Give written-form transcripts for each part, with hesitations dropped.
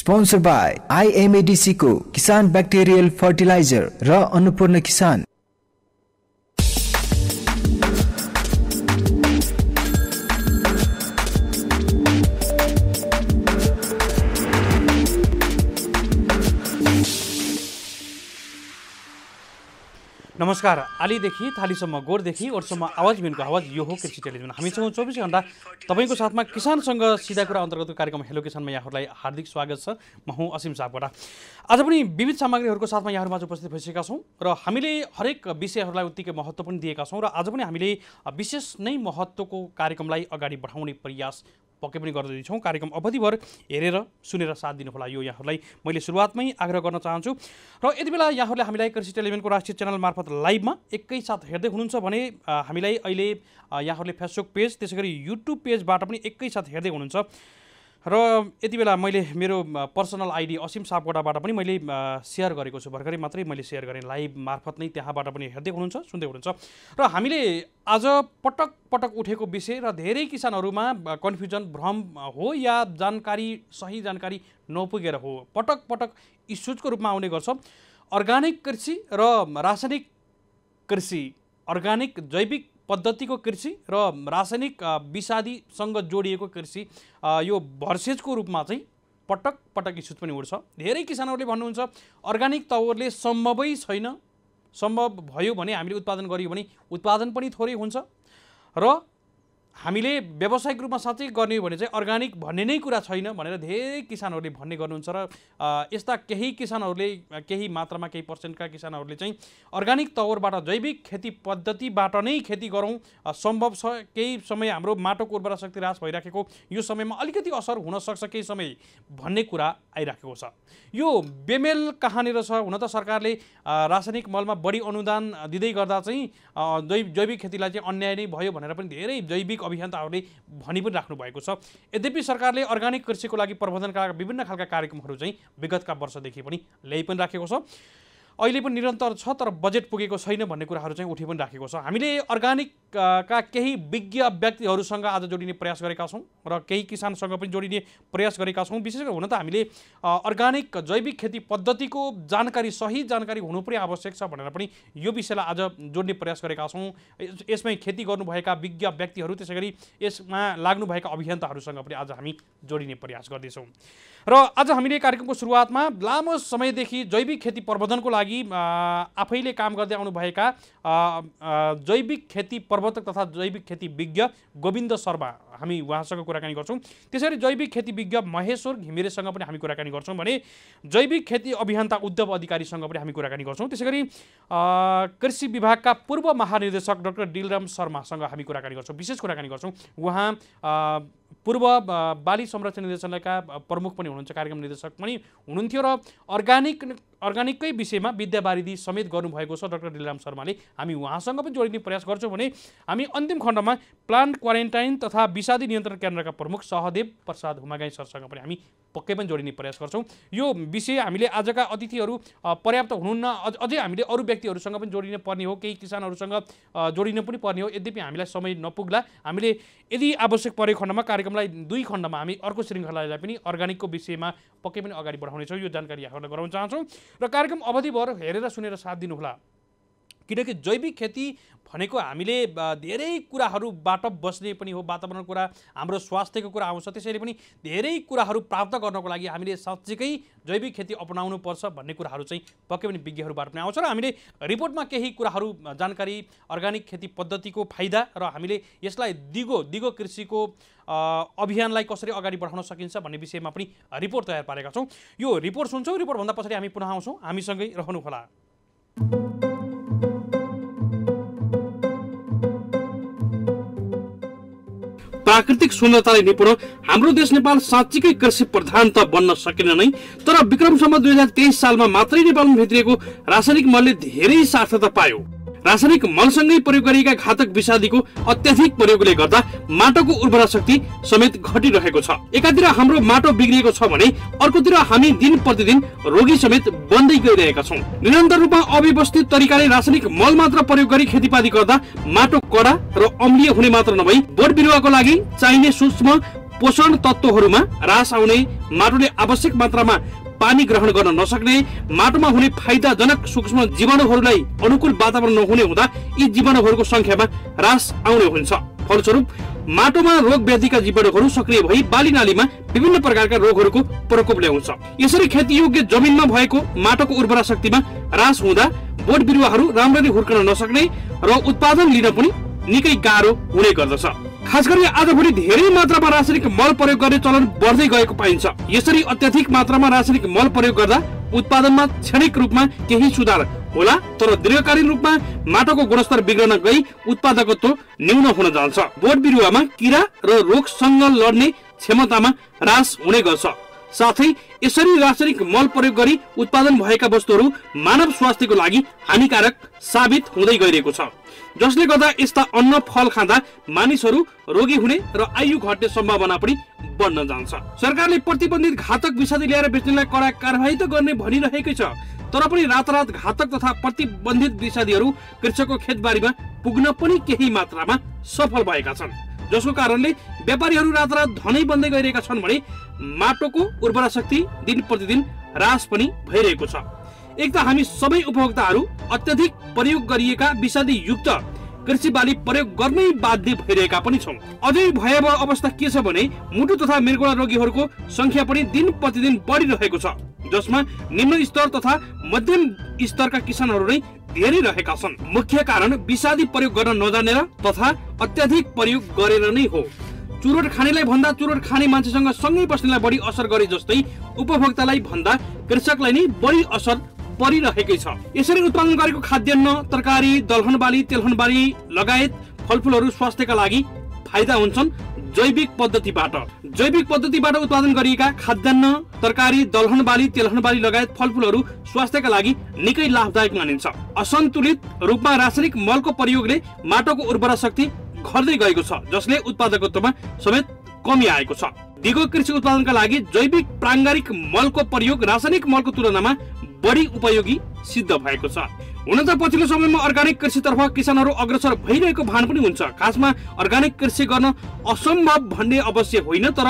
Sponsor bye IMADC को किसान bacterial fertiliser र अन्नपूर्ण किसान। नमस्कार। आलीदेखि थालीसम्म, गोरदेखि ओरसम्म आवाज बिनको आवाज यो हो कृषि टेलिभिजन। हामीसँग 24 घण्टा तपाईको साथमा किसानसँग सिधा कुरा अन्तर्गतको कार्यक्रम हेलो किसानमा यहाँहरूलाई हार्दिक स्वागत छ। म हुँ असीम सापकोटा। आज पनि विविध सामग्रीहरूको साथमा यहाँहरूमाझ उपस्थित भइसकेका छौँ र हामीले हरेक विषयहरूलाई उत्तिकै महत्त्व पनि दिएका छौँ र आज पनि हामीले विशेष नै महत्त्वको कार्यक्रमलाई अगाडि बढाउने प्रयास पक्कै पनि गर्दैछौँ। कार्यक्रम अवधिभर हेरेर सुनेर साथ दिनुहोला, यो यहाँहरूलाई मैले सुरुवातमै आग्रह गर्न चाहन्छु। र यति बेला यहाँहरूले हामीलाई कृषि टेलिभिजनको राष्ट्रिय च्यानल मार्फत लाइभमा एकैसाथ हेर्दै हुनुहुन्छ भने हामीलाई अहिले यहाँहरूले फेसबुक पेज त्यसै गरी युट्युब पेजबाट पनि एकैसाथ हेर्दै हुनुहुन्छ। र यति बेला मैले मेरो पर्सनल आइडी असीम सापकोटाबाट पनि मैले सेयर गरेको छु, भर्खरै मात्रै मैले सेयर गरेँ। लाइभ मार्फत नै त्यहाँबाट पनि हेर्दै हुनुहुन्छ, सुन्दै हुनुहुन्छ। र हामीले आज पटक पटक उठेको विषय र धेरै किसानहरूमा कन्फ्युजन, भ्रम हो या जानकारी, सही जानकारी नपुगेर हो, पटक पटक इस्युजको रूपमा आउने गर्छ। अर्गानिक कृषि र रासायनिक कृषि, अर्गानिक जैविक पद्धतिको कृषि र रासायनिक विषादीसँग जोडिएको कृषि, यो भर्सेजको रूपमा चाहिँ पटक पटक इस्युज पनि उठ्छ। धेरै किसानहरूले भन्नुहुन्छ अर्गानिक तवरले सम्भवै छैन, सम्भव भयो भने हामीले उत्पादन गरियो भने उत्पादन पनि थोरै हुन्छ र हामीले व्यावसायिक रूपमा साँच्चै गर्ने हो भने चाहिँ अर्गानिक भन्ने नै कुरा छैन भनेर धेरै किसानहरूले भन्ने गर्नुहुन्छ। र यस्ता केही किसानहरूले, केही मात्रामा केही पर्सेन्टका किसानहरूले चाहिँ अर्गानिक तवरबाट जैविक खेती पद्धतिबाट नै खेती गरौँ, सम्भव छ। केही समय हाम्रो माटोको उर्वरा शक्ति ह्रास भइराखेको यो समयमा अलिकति असर हुनसक्छ केही समय भन्ने कुरा आइराखेको छ। यो बेमेल कहाँनिर छ? हुन त सरकारले रासायनिक मलमा बढी अनुदान दिँदै गर्दा चाहिँ जैविक खेतीलाई चाहिँ अन्याय नै भयो भनेर पनि धेरै जैविक अभियन्ताहरूले भनि पनि राख्नु भएको छ। यद्यपि सरकारले अर्गानिक कृषिको लागि प्रबन्धनका विभिन्न खालका कार्यक्रमहरू चाहिँ विगतका वर्षदेखि पनि ल्याइ पनि राखेको छ, अहिले पनि निरन्तर छ, तर बजेट पुगेको छैन भन्ने कुराहरू चाहिँ उठि पनि राखेको छ। हामीले अर्गानिकका केही विज्ञ व्यक्तिहरूसँग आज जोडिने प्रयास गरेका छौँ र केही किसानसँग पनि जोडिने प्रयास गरेका छौँ। विशेष गरी हुन त हामीले अर्गानिक जैविक खेती पद्धतिको जानकारी, सही जानकारी हुनु पनि आवश्यक छ भनेर पनि यो विषयलाई आज जोड्ने प्रयास गरेका छौँ। यसमै खेती गर्नुभएका विज्ञ व्यक्तिहरू, त्यसै गरी यसमा लाग्नुभएका अभियन्ताहरूसँग पनि आज हामी जोडिने प्रयास गर्दैछौँ। र आज हामीले कार्यक्रमको सुरुवातमा लामो समयदेखि जैविक खेती प्रबन्धनको लागि आफैले काम गर्दै आउनुभएका जैविक खेती प्रवर्तक तथा जैविक खेती विज्ञ गोविन्द शर्मा, हामी उहाँसँग कुराकानी गर्छौँ। त्यसरी जैविक खेती विज्ञ महेश्वर घिमिरेसँग पनि हामी कुराकानी गर्छौँ भने जैविक खेती अभियन्ता उद्धव अधिकारीसँग पनि हामी कुराकानी गर्छौँ। त्यसै गरी कृषि विभागका पूर्व महानिर्देशक डाक्टर दिलराम शर्मासँग हामी कुराकानी गर्छौँ, विशेष कुराकानी गर्छौँ। उहाँ पूर्व बाली संरक्षण निर्देशनालयका प्रमुख पनि हुनुहुन्छ, कार्यक्रम निर्देशक पनि हुनुहुन्थ्यो र अर्गानिककै विषयमा विद्यावारिधि समेत गर्नुभएको छ डाक्टर दिलराम शर्माले। हामी उहाँसँग पनि जोडिने प्रयास गर्छौँ भने हामी अन्तिम खण्डमा प्लान्ट क्वारेन्टाइन तथा विषादी नियन्त्रण केन्द्रका प्रमुख सहदेव प्रसाद हुमागाई सरसँग पनि हामी पक्कै पनि जोडिने प्रयास गर्छौँ। यो विषय हामीले आजका अतिथिहरू पर्याप्त हुनुहुन्न, अझै हामीले अरू व्यक्तिहरूसँग पनि जोडिन पर्ने हो, केही किसानहरूसँग जोडिन पनि पर्ने हो। यद्यपि हामीलाई समय नपुग्ला, हामीले यदि आवश्यक परेको खण्डमा कार्यक्रमलाई 2 खण्डमा हामी अर्को श्रृङ्खलालाई पनि अर्गानिकको विषयमा पक्कै पनि अगाडि बढाउनेछौँ। यो जानकारी यहाँहरूलाई गराउन चाहन्छौँ र कार्यक्रम अवधिभर हेरेर सुनेर साथ दिनुहोला, किनकि जैविक खेती भनेको हामीले धेरै कुराहरूबाट बस्ने पनि हो। वातावरण कुरा, हाम्रो स्वास्थ्यको कुरा आउँछ, त्यसैले पनि धेरै कुराहरू प्राप्त गर्नको लागि हामीले साँच्चीकै जैविक खेती अपनाउनु पर्छ भन्ने कुराहरू चाहिँ पक्कै पनि विज्ञहरूबाट पनि आउँछ। र हामीले रिपोर्टमा केही कुराहरू जानकारी, अर्गानिक खेती पद्धतिको फाइदा र हामीले यसलाई दिगो कृषिको अभियानलाई कसरी अगाडि बढाउन सकिन्छ भन्ने विषयमा पनि रिपोर्ट तयार पारेका छौँ। यो रिपोर्ट सुन्छौँ, रिपोर्टभन्दा पछाडि हामी पुनः आउँछौँ, हामीसँगै रहनुहोला। प्राकृतिक सुन्दरताले निपुण हाम्रो देश नेपाल साँच्चीकै कृषि प्रधान त बन्न सकेन नै, तर विक्रमसम्म 2023 सालमा मात्रै नेपालमा भित्रिएको रासायनिक मलले धेरै सार्थकता पायो। रासायनिक मलसँगै प्रयोग गरिएका घातक विषादीको अत्याधिक प्रयोगले गर्दा माटोको उर्वरा शक्ति समेत घटिरहेको छ। एकातिर हाम्रो माटो बिग्रिएको छ भने अर्कोतिर हामी दिन प्रतिदिन रोगी समेत बन्दै गइरहेका छौँ। निरन्तर रूपमा अव्यवस्थित तरिकाले रासायनिक मल मात्र प्रयोग गरी खेतीपाती गर्दा माटो कडा र अम्लीय हुने मात्र नभई बोट बिरुवाको लागि चाहिने सूक्ष्म पोषण तत्त्वहरूमा ह्रास आउने, माटोले आवश्यक मात्रामा पानी ग्रहण गर्न नसक्ने, माटोमा हुने फाइदाजनक सूक्ष्म जीवाणुहरूलाई अनुकूल वातावरण नहुने हुँदा यी जीवाणुहरूको संख्यामा ह्रास आउने हुन्छ। फलस्वरूप माटोमा रोग व्याधिका जीवाणुहरू सक्रिय भई बाली नालीमा विभिन्न प्रकारका रोगहरूको प्रकोप ल्याउँछ। यसरी खेतीयोग्य जमिनमा भएको माटोको उर्वरा शक्तिमा ह्रास हुँदा बोट बिरुवाहरू राम्ररी हुर्कन नसक्ने र उत्पादन लिन पनि निकै गाह्रो हुने गर्दछ। खास गरी आजभोलि धेरै मात्रामा रासायनिक मल प्रयोग गर्ने चलन बढ्दै गएको पाइन्छ। यसरी अत्याधिक मात्रामा रासायनिक मल प्रयोग गर्दा उत्पादनमा क्षणिक रूपमा केही सुधार होला, तर दीर्घकालीन रूपमा माटोको गुणस्तर बिग्रन गई उत्पादकत्व न्यून हुन जान्छ। बोट बिरुवामा किरा र रोगसँग लड्ने क्षमतामा ह्रास हुने गर्छ। साथै यसरी रासायनिक मल प्रयोग गरी उत्पादन भएका वस्तुहरू मानव स्वास्थ्यको लागि हानिकारक साबित हुँदै गइरहेको छ, जसले गर्दा यस्ता अन्न फल खाँदा मानिसहरू रोगी हुने र आयु घट्ने सम्भावना पनि बढ्न जान्छ। सरकारले प्रतिबन्धित घातक विषादी ल्याएर बेच्नेलाई कडा कारबाही त गर्ने भनिरहेकै छ, तर पनि रातारात घातक तथा प्रतिबन्धित विषादीहरू कृषकको खेतबारीमा पुग्न पनि केही मात्रामा सफल भएका छन्, जसको कारणले व्यापारीहरू रातारात धनै बन्दै गइरहेका छन् भने माटोको उर्वरा शक्ति दिन प्रतिदिन ह्रास पनि भइरहेको छ। एक त हामी सबै उपभोक्ताहरू अत्यधिक प्रयोग गरिएका विषादी युक्त कृषि बाली प्रयोग गर्नै बाध्य भइरहेका पनि छौँ। अझै भयावह अवस्था के छ भने मुटु तथा मृगौला रोगीहरूको संख्या पनि दिन प्रतिदिन बढिरहेको छ, जसमा निम्न स्तर तथा मध्यम स्तरका किसानहरू नै धेरै रहेका छन्। मुख्य कारण विषादी प्रयोग गर्न नजानेर तथा अत्याधिक प्रयोग गरेर नै हो। चुरोट खानेलाई भन्दा चुरोट खाने मान्छेसँग सँगै बस्नेलाई बढी असर गरे जस्तै उपभोक्तालाई भन्दा कृषकलाई नै बढी असर परिरहेकै छ। यसरी उत्पादन गरेको खाद्यान्न, तरकारी, दलहन बाली, तेलहन बाली लगायत फलफुलहरू स्वास्थ्यका लागि फाइदा हुन्छन् जैविक पद्धतिबाट। जैविक पद्धतिबाट उत्पादन गरिएका खाद्यान्न, तरकारी, दलहन बाली, तेलहन बाली लगायत फलफुलहरू स्वास्थ्यका लागि निकै लाभदायक मानिन्छ। असन्तुलित रूपमा रासायनिक मलको प्रयोगले माटोको उर्वरा शक्ति घट्दै गएको छ, जसले उत्पादकत्वमा समेत कमी आएको छ। दिगो कृषि उत्पादनका लागि जैविक प्राङ्गारिक मलको प्रयोग रासायनिक मलको तुलनामा बढी उपयोगी सिद्ध भएको छ। हुन त पछिल्लो समयमा अर्गानिक कृषितर्फ किसानहरू अग्रसर भइरहेको भान पनि हुन्छ। खासमा अर्गानिक कृषि गर्न असम्भव भन्ने अवश्य होइन, तर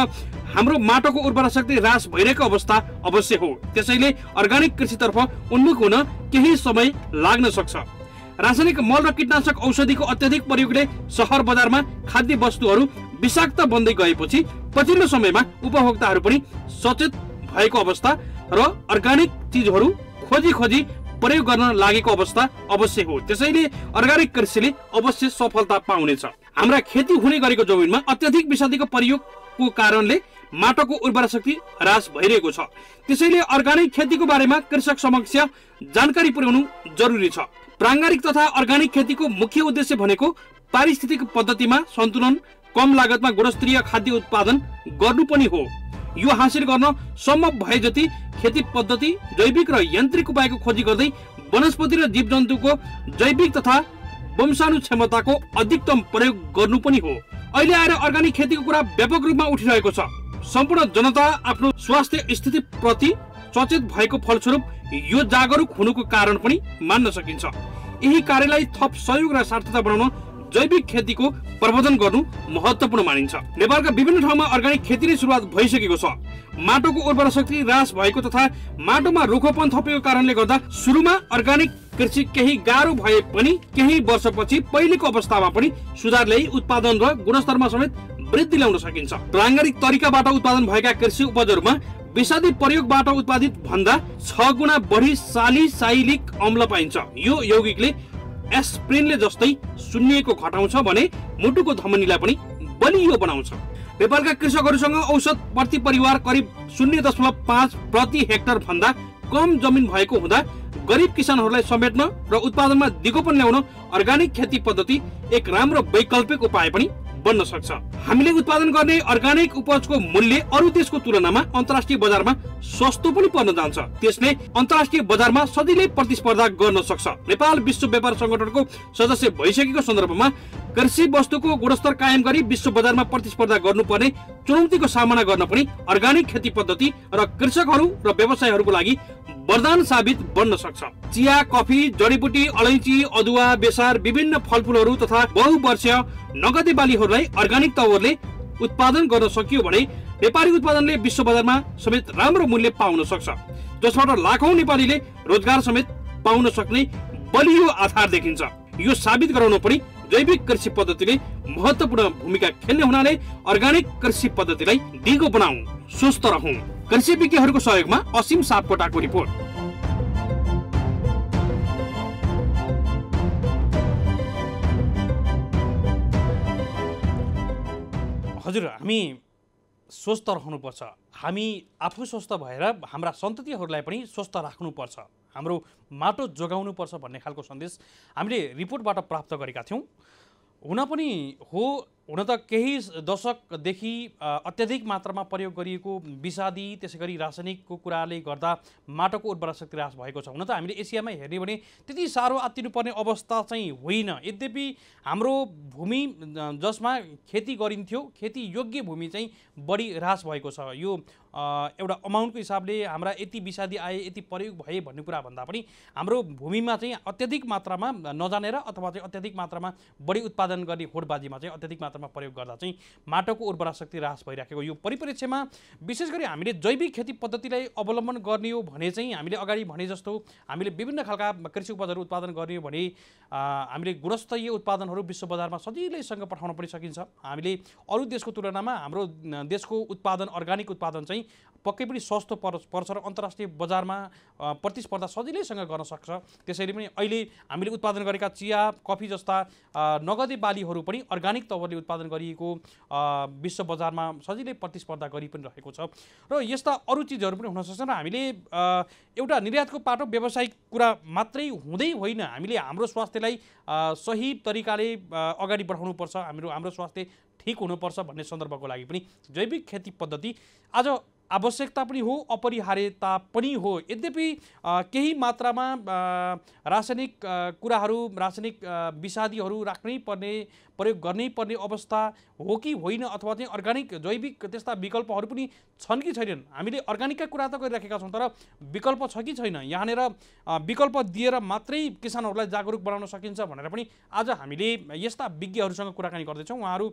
हाम्रो माटोको उर्वरा शक्ति ह्रास भइरहेको अवस्था अवश्य हो। त्यसैले अर्गानिक कृषितर्फ उन्मुख हुन केही समय लाग्न सक्छ। रासायनिक मल र कीटनाशक औषधिको अत्याधिक प्रयोगले सहर बजारमा खाद्य वस्तुहरू विषाक्त बन्दै गएपछि पछिल्लो समयमा उपभोक्ताहरू पनि सचेत भएको अवस्था र अर्गानिक चीजहरू खोजी प्रयोग गर्न लागेको अवस्था अवश्य हो। त्यसैले अर्गानिक कृषिले अवश्य सफलता पाउनेछ। हाम्रा खेती हुने गरेको जमिनमा अत्याधिक विषादीको प्रयोगको कारणले माटोको उर्वरा शक्ति ह्रास भइरहेको छ। त्यसैले अर्गानिक खेतीको बारेमा कृषक समक्ष जानकारी पुर्याउनु जरुरी छ। प्राङ्गारिक तथा अर्गानिक खेतीको मुख्य उद्देश्य भनेको पारिस्थितिक पद्धतिमा सन्तुलन, कम लागतमा गुणस्तरीय खाद्य उत्पादन गर्नु पनि हो। यो हासिल गर्न सम्भव भए जति खेती पद्धति, जैविक र यान्त्रिक उपायको खोजी गर्दै वनस्पति र जीवजन्तुको जैविक तथा वंशाणु क्षमताको अधिकतम प्रयोग गर्नु पनि हो। अहिले आएर अर्गानिक खेतीको कुरा व्यापक रूपमा उठिरहेको छ। सम्पूर्ण जनता आफ्नो स्वास्थ्य स्थिति प्रति सचेत भएको फलस्वरूप यो जागरुक हुनुको कारण पनि मान्न सकिन्छ। यही कार्यलाई थप सहयोग र सार्थकता बनाउन जैविक खेतीको प्रवर्धन गर्नु महत्त्वपूर्ण मानिन्छ। नेपालका विभिन्न ठाउँमा अर्गानिक खेती नै सुरुवात भइसकेको छ। माटोको उर्वरा शक्ति ह्रास भएको तथा माटोमा रुखोपन थपेको कारणले गर्दा सुरुमा अर्गानिक कृषि केही गाह्रो भए पनि केही वर्षपछि पहिलेको अवस्थामा पनि सुधार ल्याई उत्पादन र गुणस्तरमा समेत वृद्धि ल्याउन सकिन्छ। प्राङ्गारिक तरिकाबाट उत्पादन भएका कृषि उपजहरूमा विषादी प्रयोगबाट उत्पादित भन्दा 6 गुणा बढी सालिसाइलिक अम्ल पाइन्छ। यो यौगिकले एस्प्रिनले जस्तै सुन्निएको घटाउँछ भने मुटुको धमनीलाई पनि बलियो बनाउँछ। नेपालका कृषकहरूसँग औसत प्रति परिवार करिब 0.5 प्रति हेक्टर भन्दा कम जमिन भएको हुँदा गरिब किसानहरूलाई समेट्न र उत्पादनमा दिगोपन ल्याउन अर्गानिक खेती पद्धति एक राम्रो वैकल्पिक उपाय पनि बन्न सक्छ। हामीले उत्पादन गर्ने अर्गानिक उपजको मूल्य अरू देशको तुलनामा अन्तर्राष्ट्रिय बजारमा सस्तो पनि पर्न जान्छ। त्यसले अन्तर्राष्ट्रिय बजारमा सजिलै प्रतिस्पर्धा गर्न सक्छ। नेपाल विश्व व्यापार संगठनको सदस्य भइसकेको सन्दर्भमा कृषि वस्तुको गुणस्तर कायम गरी विश्व बजारमा प्रतिस्पर्धा गर्नुपर्ने चुनौतीको सामना गर्न पनि अर्गानिक खेती पद्धति र कृषकहरू र व्यवसायहरूको लागि वरदान साबित बन्न सक्छ। चिया, कफी, जडीबुटी, अलैँची, अदुवा, बेसार, विभिन्न फलफुलहरू तथा बहुवर्षीय नगदे बालीहरूलाई अर्गानिक तवरले उत्पादन गर्न सकियो भने नेपाली उत्पादनले विश्व बजारमा समेत राम्रो मूल्य पाउन सक्छ, जसबाट लाखौं नेपालीले रोजगार समेत पाउन सक्ने बलियो आधार देखिन्छ। यो साबित गराउन पनि जैविक कृषि पद्धतिले महत्त्वपूर्ण भूमिका खेल्ने हुनाले अर्ग्यानिक कृषि पद्धतिलाई दिगो बनाऊ, स्वस्थ रहौं। कृषि विज्ञहरूको सहयोगमा असीम सापकोटाको रिपोर्ट। हजुर, हामी स्वस्थ रहनुपर्छ, हामी आफू स्वस्थ भएर हाम्रा सन्ततिहरूलाई पनि स्वस्थ राख्नुपर्छ, हाम्रो माटो जोगाउनुपर्छ भन्ने खालको सन्देश हामीले रिपोर्टबाट प्राप्त गरेका थियौँ। हुन पनि हो, हुन त केही दशकदेखि अत्याधिक मात्रामा प्रयोग गरिएको विषादी त्यसै गरी रासायनिकको कुराले गर्दा माटोको उर्वरा शक्ति ह्रास भएको छ। हुन त हामीले एसियामा हेर्ने भने त्यति साह्रो आत्तिनुपर्ने अवस्था चाहिँ होइन। यद्यपि हाम्रो भूमि जसमा खेती गरिन्थ्यो, खेती योग्य भूमि चाहिँ बढी ह्रास भएको छ। यो एउटा अमाउन्टको हिसाबले हाम्रा यति विषादी आए, यति प्रयोग भए भन्ने कुरा भन्दा पनि हाम्रो भूमिमा चाहिँ अत्याधिक मात्रामा नजानेर अथवा चाहिँ अत्याधिक मात्रामा बढी उत्पादन गर्ने होडबाजीमा चाहिँ अत्याधिक मात्रामा प्रयोग गर्दा चाहिँ माटोको उर्वरा शक्ति ह्रास भइराखेको यो परिप्रेक्ष्यमा विशेष गरी हामीले जैविक खेती पद्धतिलाई अवलम्बन गर्ने हो भने चाहिँ हामीले अगाडि भने जस्तो हामीले विभिन्न खालका कृषि उपजहरू उत्पादन गर्ने हो भने हामीले गुणस्तरीय उत्पादनहरू विश्व बजारमा सजिलैसँग पठाउन पनि सकिन्छ। हामीले अरू देशको तुलनामा हाम्रो देशको उत्पादन अर्ग्यानिक उत्पादन चाहिँ पक्कै पनि सस्तो पर्छ र अन्तर्राष्ट्रिय बजारमा प्रतिस्पर्धा सजिलैसँग गर्न सक्छ। त्यसैले पनि अहिले हामीले उत्पादन गरेका चिया, कफी जस्ता नगदे बालीहरू पनि अर्ग्यानिक तवरले उत्पादन गरिएको विश्व बजारमा सजिलै प्रतिस्पर्धा गरि पनि रहेको छ। र यस्ता अरू चिजहरू पनि हुन सक्छन्। हामीले एउटा निर्यातको पाटो व्यावसायिक कुरा मात्रै हुँदै होइन, हामीले हाम्रो स्वास्थ्यलाई सही तरिकाले अगाडि बढाउनुपर्छ, हाम्रो स्वास्थ्य ठीक हुनुपर्छ भन्ने सन्दर्भको लागि पनि जैविक खेती पद्धति आज आवश्यकता पनि हो, अपरिहार्यता पनि हो। यद्यपि केही मात्रामा रासायनिक कुराहरू, रासायनिक विषादीहरू राख्नै पर्ने, प्रयोग गर्नै पर्ने अवस्था हो कि होइन, अथवा चाहिँ अर्ग्यानिक जैविक त्यस्ता विकल्पहरू पनि छन् कि छैनन्। हामीले अर्ग्यानिकका कुरा त गरिराखेका छौँ, तर विकल्प छ कि छैन, यहाँनिर विकल्प दिएर मात्रै किसानहरूलाई जागरुक बनाउन सकिन्छ भनेर पनि आज हामीले यस्ता विज्ञहरूसँग कुराकानी गर्दैछौँ। उहाँहरू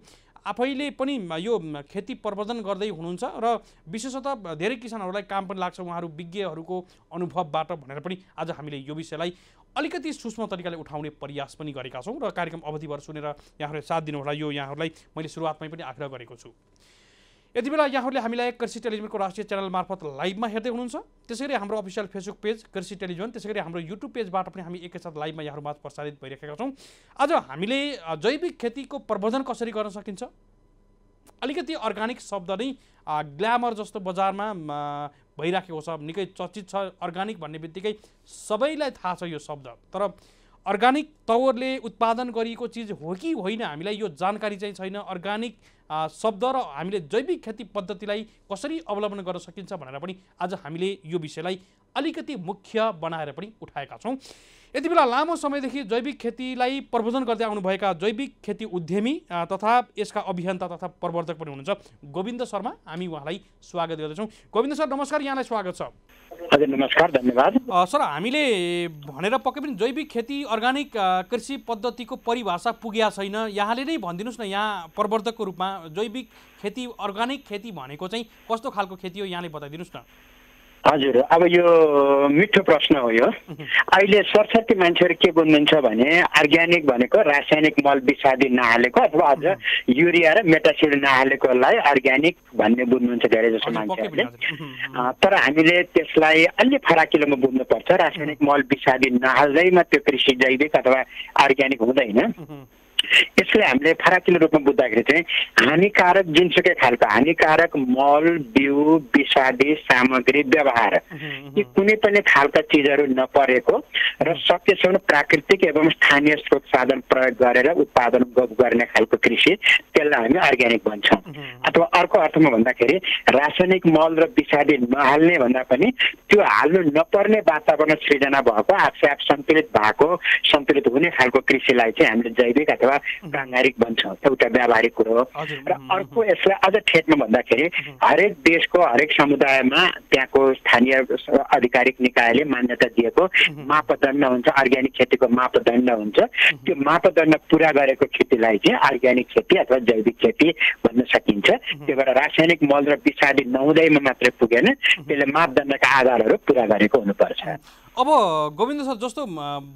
आफैले पनि यो खेती प्रवर्धन गर्दै हुनुहुन्छ र विशेषतः धेरै किसानहरूलाई काम पनि लाग्छ उहाँहरू विज्ञहरूको अनुभवबाट भनेर पनि आज हामीले यो विषयलाई अलिकति सूक्ष्म तरिकाले उठाउने प्रयास पनि गरेका छौँ र कार्यक्रम अवधिभर सुनेर यहाँहरूले साथ दिनुहोला, यो यहाँहरूलाई मैले सुरुवातमै पनि आग्रह गरेको छु। यति बेला यहाँहरूले हामीलाई कृषि टेलिभिजनको राष्ट्रिय च्यानल मार्फत लाइभमा हेर्दै हुनुहुन्छ, त्यसैगरी हाम्रो अफिसियल फेसबुक पेज कृषि टेलिभिजन, त्यसैगरी हाम्रो युट्युब पेजबाट पनि हामी एकैसाथ लाइभमा यहाँहरूमाझ प्रसारित भइरहेका छौँ। आज हामीले जैविक खेतीको प्रवर्धन कसरी गर्न सकिन्छ, अलिकति अर्ग्यानिक शब्द नै ग्ल्यामर जस्तो बजारमा भइराखेको छ, निकै चर्चित छ। अर्ग्यानिक भन्ने बित्तिकै सबैलाई थाहा छ यो शब्द, तर अर्ग्यानिक तवरले उत्पादन गरिएको चिज हो कि होइन हामीलाई यो जानकारी चाहिँ छैन। अर्ग्यानिक शब्द र हामीले जैविक खेती पद्धतिलाई कसरी अवलम्बन गर्न सकिन्छ भनेर पनि आज हामीले यो विषयलाई अलिकति मुख्य बनाएर पनि उठाएका छौँ। यति बेला लामो समयदेखि जैविक खेतीलाई प्रवर्धन गर्दै आउनुभएका जैविक खेती उद्यमी तथा यसका अभियन्ता तथा प्रवर्धक पनि हुनुहुन्छ गोविन्द शर्मा, हामी उहाँलाई स्वागत गर्दछौँ। गोविन्द सर नमस्कार, यहाँलाई स्वागत छ। हजुर नमस्कार, धन्यवाद। सर, हामीले भनेर पक्कै पनि जैविक खेती अर्ग्यानिक कृषि पद्धतिको परिभाषा पुगेका छैन, यहाँले नै भनिदिनुहोस् न, यहाँ प्रवर्धकको रूपमा जैविक खेती अर्ग्यानिक खेती भनेको चाहिँ कस्तो खालको खेती हो, यहाँले बताइदिनुहोस् न। हजुर, अब यो मिठो प्रश्न हो यो। अहिले सरसर्ती मान्छेहरू के बुझ्नुहुन्छ भने अर्ग्यानिक भनेको रासायनिक मल विषादी नहालेको अथवा अझ युरिया र मेटासिड नहालेकोलाई अर्ग्यानिक भन्ने बुझ्नुहुन्छ धेरै जसो मान्छेहरूले। तर हामीले त्यसलाई अलि फराकिलोमा बुझ्नुपर्छ। रासायनिक मल विषादी नहाल्दैमा त्यो कृषि जैविक अथवा अर्ग्यानिक हुँदैन। यसले हामीले फराकिलो रूपमा बुझ्दाखेरि चाहिँ हानिकारक जुनसुकै खालको हानिकारक मल, बिउ, विषादी सामग्री व्यवहार यी कुनै पनि खालका चिजहरू नपरेको र सकेसम्म प्राकृतिक एवं स्थानीय स्रोत साधन प्रयोग गरेर उत्पादन गर्ने खालको कृषि, त्यसलाई हामी अर्ग्यानिक भन्छौँ। अथवा अर्को अर्थमा भन्दाखेरि रासायनिक मल र विषादी नहाल्ने भन्दा पनि त्यो हाल्नु नपर्ने वातावरण सृजना भएको, आफै आफ सन्तुलित भएको, सन्तुलित हुने खालको कृषिलाई चाहिँ हामीले जैविक अथवा अथवा प्राङ्गारिक भन्छौँ, एउटा व्यावहारिक कुरो हो। र अर्को यसलाई अझ ठेट्न भन्दाखेरि हरेक देशको हरेक समुदायमा त्यहाँको स्थानीय आधिकारिक निकायले मान्यता दिएको मापदण्ड हुन्छ, अर्ग्यानिक खेतीको मापदण्ड हुन्छ। त्यो मापदण्ड पुरा गरेको खेतीलाई चाहिँ अर्ग्यानिक खेती अथवा जैविक खेती भन्न सकिन्छ। त्यही भएर रासायनिक मल र विषादी नहुँदैमा मात्रै पुगेन, त्यसले मापदण्डका आधारहरू पुरा गरेको हुनुपर्छ। अब गोविन्द सर, जस्तो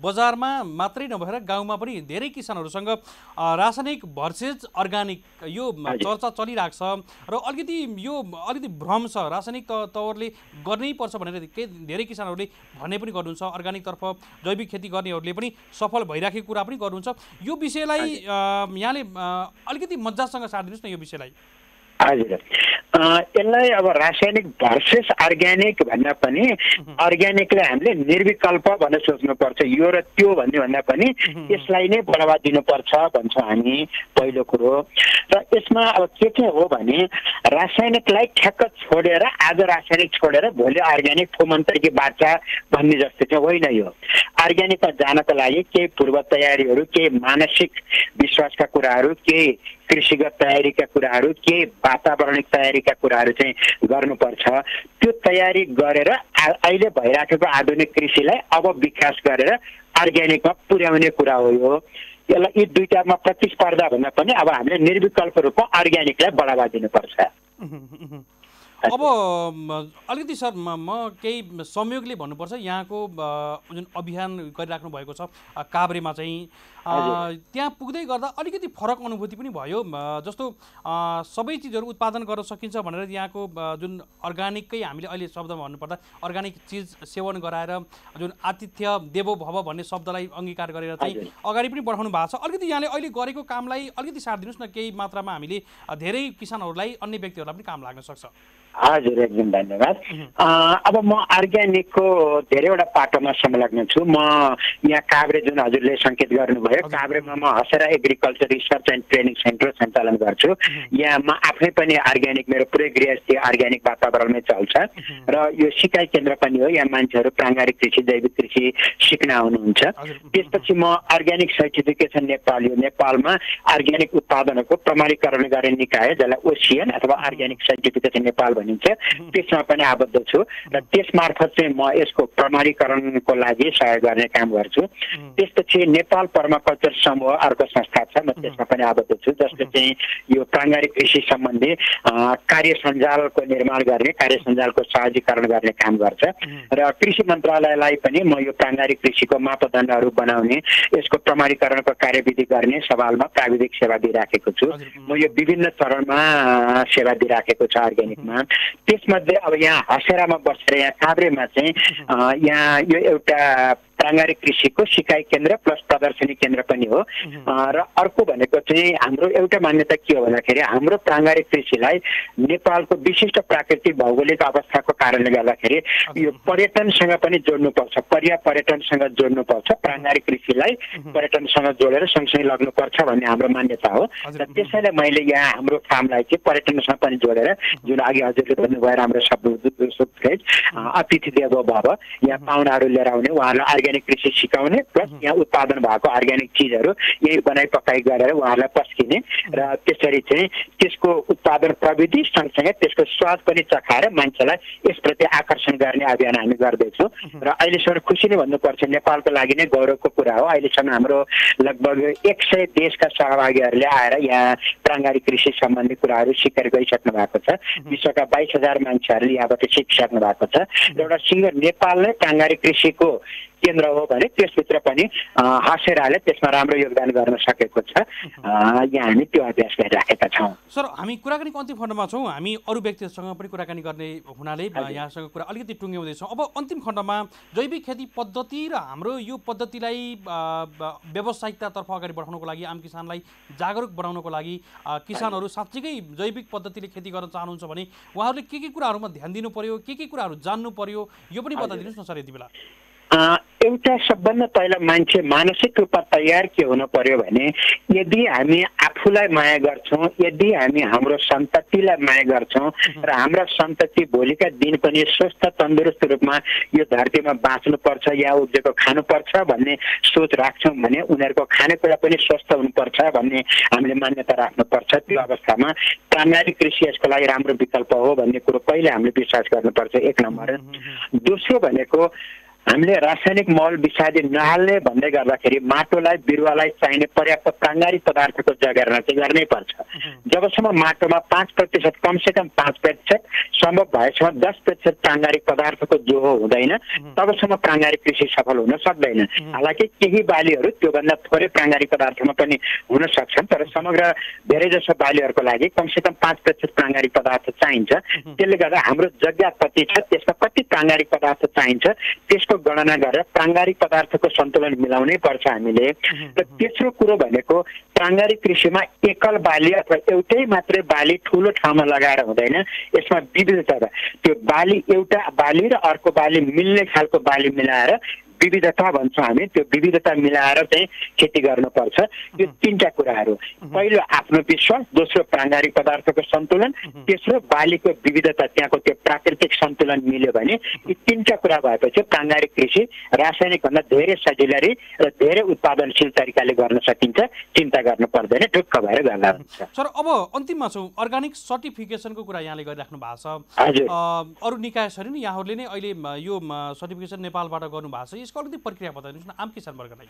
बजारमा मात्रै नभएर गाउँमा पनि धेरै किसानहरूसँग रासायनिक भर्सेस अर्ग्यानिक यो चर्चा चलिरहेको छ र अलिकति भ्रम छ। रासायनिक तवरले गर्नै पर्छ भनेर धेरै किसानहरूले भन्ने पनि गर्नुहुन्छ, अर्ग्यानिकतर्फ जैविक खेती गर्नेहरूले पनि सफल भइराखेको कुरा पनि गर्नुहुन्छ। यो विषयलाई यहाँले अलिकति मजासँग साथ दिनुहोस् न यो विषयलाई। हजुर, यसलाई अब रासायनिक भर्सेस अर्ग्यानिक भन्दा पनि अर्ग्यानिकलाई हामीले निर्विकल्प भनेर सोच्नुपर्छ। यो र त्यो भन्ने भन्दा पनि यसलाई नै बढावा दिनुपर्छ भन्छौँ हामी, पहिलो कुरो। र यसमा अब के हो भने रासायनिकलाई ठ्याक्क छोडेर, आज रासायनिक छोडेर भोलि अर्ग्यानिक फोमन्तरकी बाचा भन्ने जस्तो चाहिँ होइन। यो अर्ग्यानिकमा जानको लागि केही पूर्व तयारीहरू, केही मानसिक विश्वासका कुराहरू, केही कृषिगत तयारीका कुराहरू, केही वातावरणिक तयारीका कुराहरू चाहिँ गर्नुपर्छ। त्यो तयारी गरेर अहिले भइराखेको आधुनिक कृषिलाई अब विकास गरेर अर्ग्यानिकमा पुर्याउने कुरा हो यो। यसलाई यी दुईटामा प्रतिस्पर्धा भन्दा पनि अब हामीले निर्विकल्प रूपमा अर्ग्यानिकलाई बढावा दिनुपर्छ। अब अलिकति सर म केही संयोगले भन्नुपर्छ, यहाँको जुन अभियान गरिराख्नु भएको छ काभ्रेमा चाहिँ त्यहाँ पुग्दै गर्दा अलिकति फरक अनुभूति पनि भयो। जस्तो सबै चिजहरू उत्पादन गर्न सकिन्छ भनेर यहाँको जुन अर्ग्यानिककै हामीले अहिले शब्दमा भन्नुपर्दा अर्ग्यानिक चिज सेवन गराएर जुन आतिथ्य देवो भव भन्ने शब्दलाई अङ्गीकार गरेर चाहिँ अगाडि पनि बढाउनु भएको छ। अलिकति यहाँले अहिले गरेको कामलाई अलिकति साथ दिनुहोस् न, केही मात्रामा हामीले धेरै किसानहरूलाई, अन्य व्यक्तिहरूलाई पनि काम लाग्न सक्छ। हजुर, एकदम धन्यवाद। अब म अर्ग्यानिकको धेरैवटा पाटोमा संलग्न छु। म यहाँ काभ्रे जुन हजुरले सङ्केत गर्नुभयो, काभ्रेमा म Hasera agriculture research and training centre सञ्चालन गर्छु। यहाँ म आफै पनि अर्ग्यानिक, मेरो पुरै गृहस्थी अर्ग्यानिक वातावरणमै चल्छ र यो सिकाइ केन्द्र पनि हो। यहाँ मान्छेहरू प्राङ्गारिक कृषि, जैविक कृषि सिक्न आउनुहुन्छ। त्यसपछि म अर्ग्यानिक सर्टिफिकेसन नेपाल, यो नेपालमा अर्ग्यानिक उत्पादनहरूको प्रमाणीकरण गर्ने निकाय, जसलाई ओसिएन अथवा अर्ग्यानिक सर्टिफिकेसन नेपाल भनिन्छ, त्यसमा पनि आबद्ध छु र त्यस मार्फत चाहिँ म यसको प्रमाणीकरणको लागि सहयोग गर्ने काम गर्छु। त्यसपछि नेपाल पर्माकल्चर समूह अर्को संस्था छ, म त्यसमा पनि आबद्ध छु, जसले चाहिँ यो प्राङ्गारिक कृषि सम्बन्धी कार्य सञ्जालको निर्माण गर्ने, कार्य सञ्जालको सहजीकरण गर्ने काम गर्छ। र कृषि मन्त्रालयलाई पनि म यो प्राङ्गारिक कृषिको मापदण्डहरू बनाउने, यसको प्रमाणीकरणको कार्यविधि गर्ने सवालमा प्राविधिक सेवा दिइराखेको छु। म यो विभिन्न चरणमा सेवा दिइराखेको छ अर्ग्यानिकमा। त्यसमध्ये अब यहाँ हसेरामा बसेर यहाँ काभ्रेमा चाहिँ यहाँ यो एउटा प्राङ्गारिक कृषिको सिकाइ केन्द्र प्लस प्रदर्शनी केन्द्र पनि हो। र अर्को भनेको चाहिँ हाम्रो एउटा मान्यता के हो भन्दाखेरि हाम्रो प्राङ्गारिक कृषिलाई नेपालको विशिष्ट प्राकृतिक भौगोलिक अवस्थाको कारणले गर्दाखेरि यो पर्यटनसँग पनि जोड्नुपर्छ, पर्यटनसँग जोड्नुपर्छ। प्राङ्गारिक कृषिलाई पर्यटनसँग जोडेर सँगसँगै लग्नुपर्छ भन्ने हाम्रो मान्यता हो। र त्यसैले मैले यहाँ हाम्रो फार्मलाई चाहिँ पर्यटनसँग पनि जोडेर, जुन अघि हजुरले भन्नुभयो राम्रो शब्द अतिथि देवो भव, यहाँ पाहुनाहरू लिएर आउने, उहाँहरूलाई अर्ग्यानिक कृषि सिकाउने प्लस यहाँ उत्पादन भएको अर्ग्यानिक चिजहरू यही बनाइ पकाइ गरेर उहाँहरूलाई पस्किने र त्यसरी चाहिँ त्यसको उत्पादन प्रविधि सँगसँगै त्यसको स्वाद पनि चखाएर मान्छेलाई यसप्रति आकर्षण गर्ने अभियान हामी गर्दैछौँ। र अहिलेसम्म खुसी नै भन्नुपर्छ, नेपालको लागि नै गौरवको कुरा हो। अहिलेसम्म हाम्रो लगभग 100 देशका सहभागीहरूले आएर यहाँ प्राङ्गारिक कृषि सम्बन्धी कुराहरू सिकेर गइसक्नु भएको छ। विश्वका 22,000 मान्छेहरूले यहाँबाट सिकिसक्नु भएको छ। एउटा सिङ्गो नेपाल नै प्राङ्गारिक कृषिको केन्द्र हो भने त्यसभित्र पनि हसेराले त्यसमा राम्रो योगदान गर्न सकेको छ। यहाँ हामी त्यो अभ्यास गरिराखेका छौँ। सर, हामी कुराकानीको अन्तिम खण्डमा छौँ। हामी अरू व्यक्तिहरूसँग पनि कुराकानी गर्ने हुनाले यहाँसँग कुरा अलिकति टुङ्ग्याउँदैछौँ। अब अन्तिम खण्डमा जैविक खेती पद्धति र हाम्रो यो पद्धतिलाई व्यावसायिकतातर्फ अगाडि बढाउनको लागि, आम किसानलाई जागरुक बनाउनको लागि, किसानहरू साँच्चीकै जैविक पद्धतिले खेती गर्न चाहनुहुन्छ भने उहाँहरूले के कुराहरूमा ध्यान दिनु पर्यो, के कुराहरू जान्नु पर्यो, यो पनि बताइदिनुहोस् न सर यति बेला। एउटा सबभन्दा पहिला मान्छे मानसिक रूपमा तयार के हुनु पर्यो भने यदि हामी आफूलाई माया गर्छौँ, यदि हामी हाम्रो सन्ततिलाई माया गर्छौँ र हाम्रा सन्तति भोलिका दिन पनि स्वस्थ तन्दुरुस्त रूपमा यो धरतीमा बाँच्नुपर्छ या उब्जेको खानुपर्छ भन्ने सोच राख्छौँ भने उनीहरूको खानेकुरा पनि स्वस्थ हुनुपर्छ भन्ने हामीले मान्यता राख्नुपर्छ। त्यो अवस्थामा प्राङ्गारिक कृषि यसको लागि राम्रो विकल्प हो भन्ने कुरो पहिले हामीले विश्वास गर्नुपर्छ, एक नम्बर। दोस्रो भनेको हामीले रासायनिक मल विषादी नहाल्ने भन्दै गर्दाखेरि माटोलाई बिरुवालाई चाहिने पर्याप्त प्राङ्गारिक पदार्थको जगेर्ना चाहिँ गर्नै पर्छ। जबसम्म माटोमा 5% कमसेकम 5% सम्भव भएसम्म 10% प्राङ्गारिक पदार्थको जोहो हुँदैन तबसम्म प्राङ्गारिक कृषि सफल हुन सक्दैन। हालाकि केही बालीहरू त्योभन्दा थोरै प्राङ्गारिक पदार्थमा पनि हुन सक्छन्, तर समग्र धेरैजसो बालीहरूको लागि कमसेकम 5% प्राङ्गारिक पदार्थ चाहिन्छ। त्यसले गर्दा हाम्रो जग्गा कति छ, त्यसमा कति प्राङ्गारिक पदार्थ चाहिन्छ त्यसको गणना गरेर प्राङ्गारिक पदार्थको सन्तुलन मिलाउनै पर्छ हामीले। र तेस्रो कुरो भनेको प्राङ्गारिक कृषिमा एकल बाली अथवा एउटै मात्रै बाली ठुलो ठाउँमा लगाएर हुँदैन, यसमा विविधता। त्यो बाली एउटा बाली र अर्को बाली मिल्ने खालको बाली मिलाएर विविधता भन्छौँ हामी, त्यो विविधता मिलाएर चाहिँ खेती गर्नुपर्छ। यो तीनटा कुराहरू, पहिलो आफ्नो विश्वास, दोस्रो प्राङ्गारिक पदार्थको सन्तुलन, तेस्रो बालीको विविधता, त्यहाँको त्यो प्राकृतिक सन्तुलन मिल्यो भने यी तीनटा कुरा भएपछि प्राङ्गारिक कृषि रासायनिक भन्दा धेरै सजिलै र धेरै उत्पादनशील तरिकाले गर्न सकिन्छ, चिन्ता गर्नु पर्दैन, ढुक्क भएर गर्दा हुन्छ। सर अब अन्तिममा छौँ, अर्गानिक सर्टिफिकेसनको कुरा यहाँले गरिराख्नु भएको छ। हजुर, अरू निकायहरू नि यहाँहरूले नै अहिले यो सर्टिफिकेसन नेपालबाट गर्नु भएको छ, यसको अलिकति प्रक्रिया बताइदिनुहोस् न आम किसान वर्गलाई।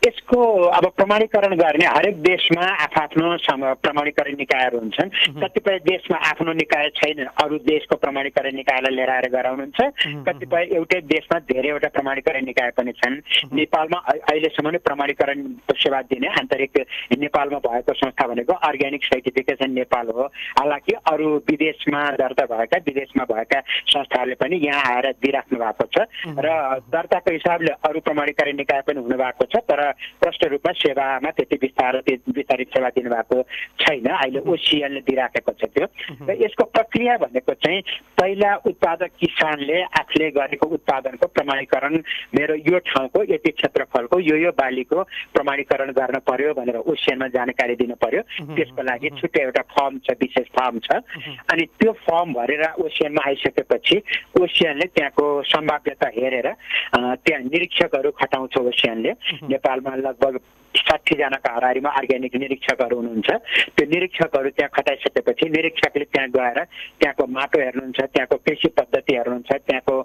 यसको अब प्रमाणीकरण गर्ने हरेक देशमा आफ्नो प्रमाणीकरण निकायहरू हुन्छन्। कतिपय देशमा आफ्नो निकाय छैन, अरू देशको प्रमाणीकरण निकायलाई लिएर आएर गराउनुहुन्छ। कतिपय एउटै देशमा धेरैवटा प्रमाणीकरण निकाय पनि छन्। नेपालमा अहिलेसम्म नै प्रमाणीकरण सेवा दिने आन्तरिक नेपालमा भएको संस्था भनेको अर्ग्यानिक सर्टिफिकेसन नेपाल हो। हालाकि अरू विदेशमा दर्ता भएका विदेशमा भएका संस्थाहरूले पनि यहाँ आएर दिइराख्नु भएको छ र दर्ताको हिसाबले अरू प्रमाणीकरण निकाय पनि हुनु भएको छ, तर प्रष्ट रूपमा सेवामा त्यति विस्तारित सेवा दिनुभएको छैन। अहिले ओसिएलले दिइराखेको छ त्यो। र यसको प्रक्रिया भनेको चाहिँ पहिला उत्पादक किसानले आफूले गरेको उत्पादनको प्रमाणीकरण, मेरो यो ठाउँको यति क्षेत्रफलको यो बालीको प्रमाणीकरण गर्न पर्यो भनेर ओसिएलमा जानकारी दिनु पर्यो। त्यसको लागि छुट्टै एउटा फर्म छ, विशेष फर्म छ। अनि त्यो फर्म भरेर ओसिएलमा आइसकेपछि ओसिएलले त्यहाँको सम्भाव्यता हेरेर त्यहाँ निरीक्षकहरू खटाउँछ ओसिएलले। नेपालमा लगभग 60 जनाको हाराहारीमा अर्ग्यानिक निरीक्षकहरू हुनुहुन्छ। त्यो निरीक्षकहरू त्यहाँ खटाइसकेपछि निरीक्षकले त्यहाँ गएर त्यहाँको माटो हेर्नुहुन्छ, त्यहाँको कृषि पद्धति हेर्नुहुन्छ, त्यहाँको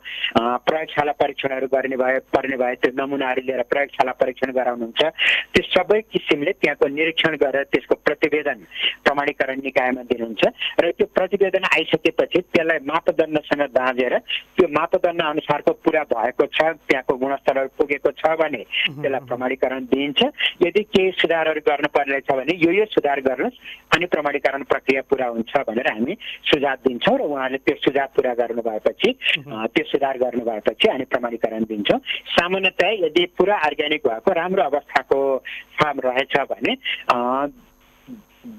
प्रयोगशाला परीक्षणहरू पर्ने भए त्यो नमुनाहरू लिएर प्रयोगशाला परीक्षण गराउनुहुन्छ। त्यो सबै किसिमले त्यहाँको निरीक्षण गरेर त्यसको प्रतिवेदन प्रमाणीकरण निकायमा दिनुहुन्छ र त्यो प्रतिवेदन आइसकेपछि त्यसलाई मापदण्डसँग दाँजेर त्यो मापदण्ड अनुसारको पुरा भएको छ, त्यहाँको गुणस्तरहरू पुगेको छ भने त्यसलाई प्रमाणीकरण दिइन्छ। यदि केही सुधारहरू गर्न पर्ने छ भने यो सुधार गर्नुहोस् अनि प्रमाणीकरण प्रक्रिया पुरा हुन्छ भनेर हामी सुझाव दिन्छौँ र उहाँले त्यो सुझाव पुरा गर्नु भएपछि त्यो सुधार गर्नु भएपछि अनि प्रमाणीकरण दिन्छौँ। सामान्यतया यदि पुरा अर्ग्यानिक भएको राम्रो अवस्थाको फार्म रहेछ भने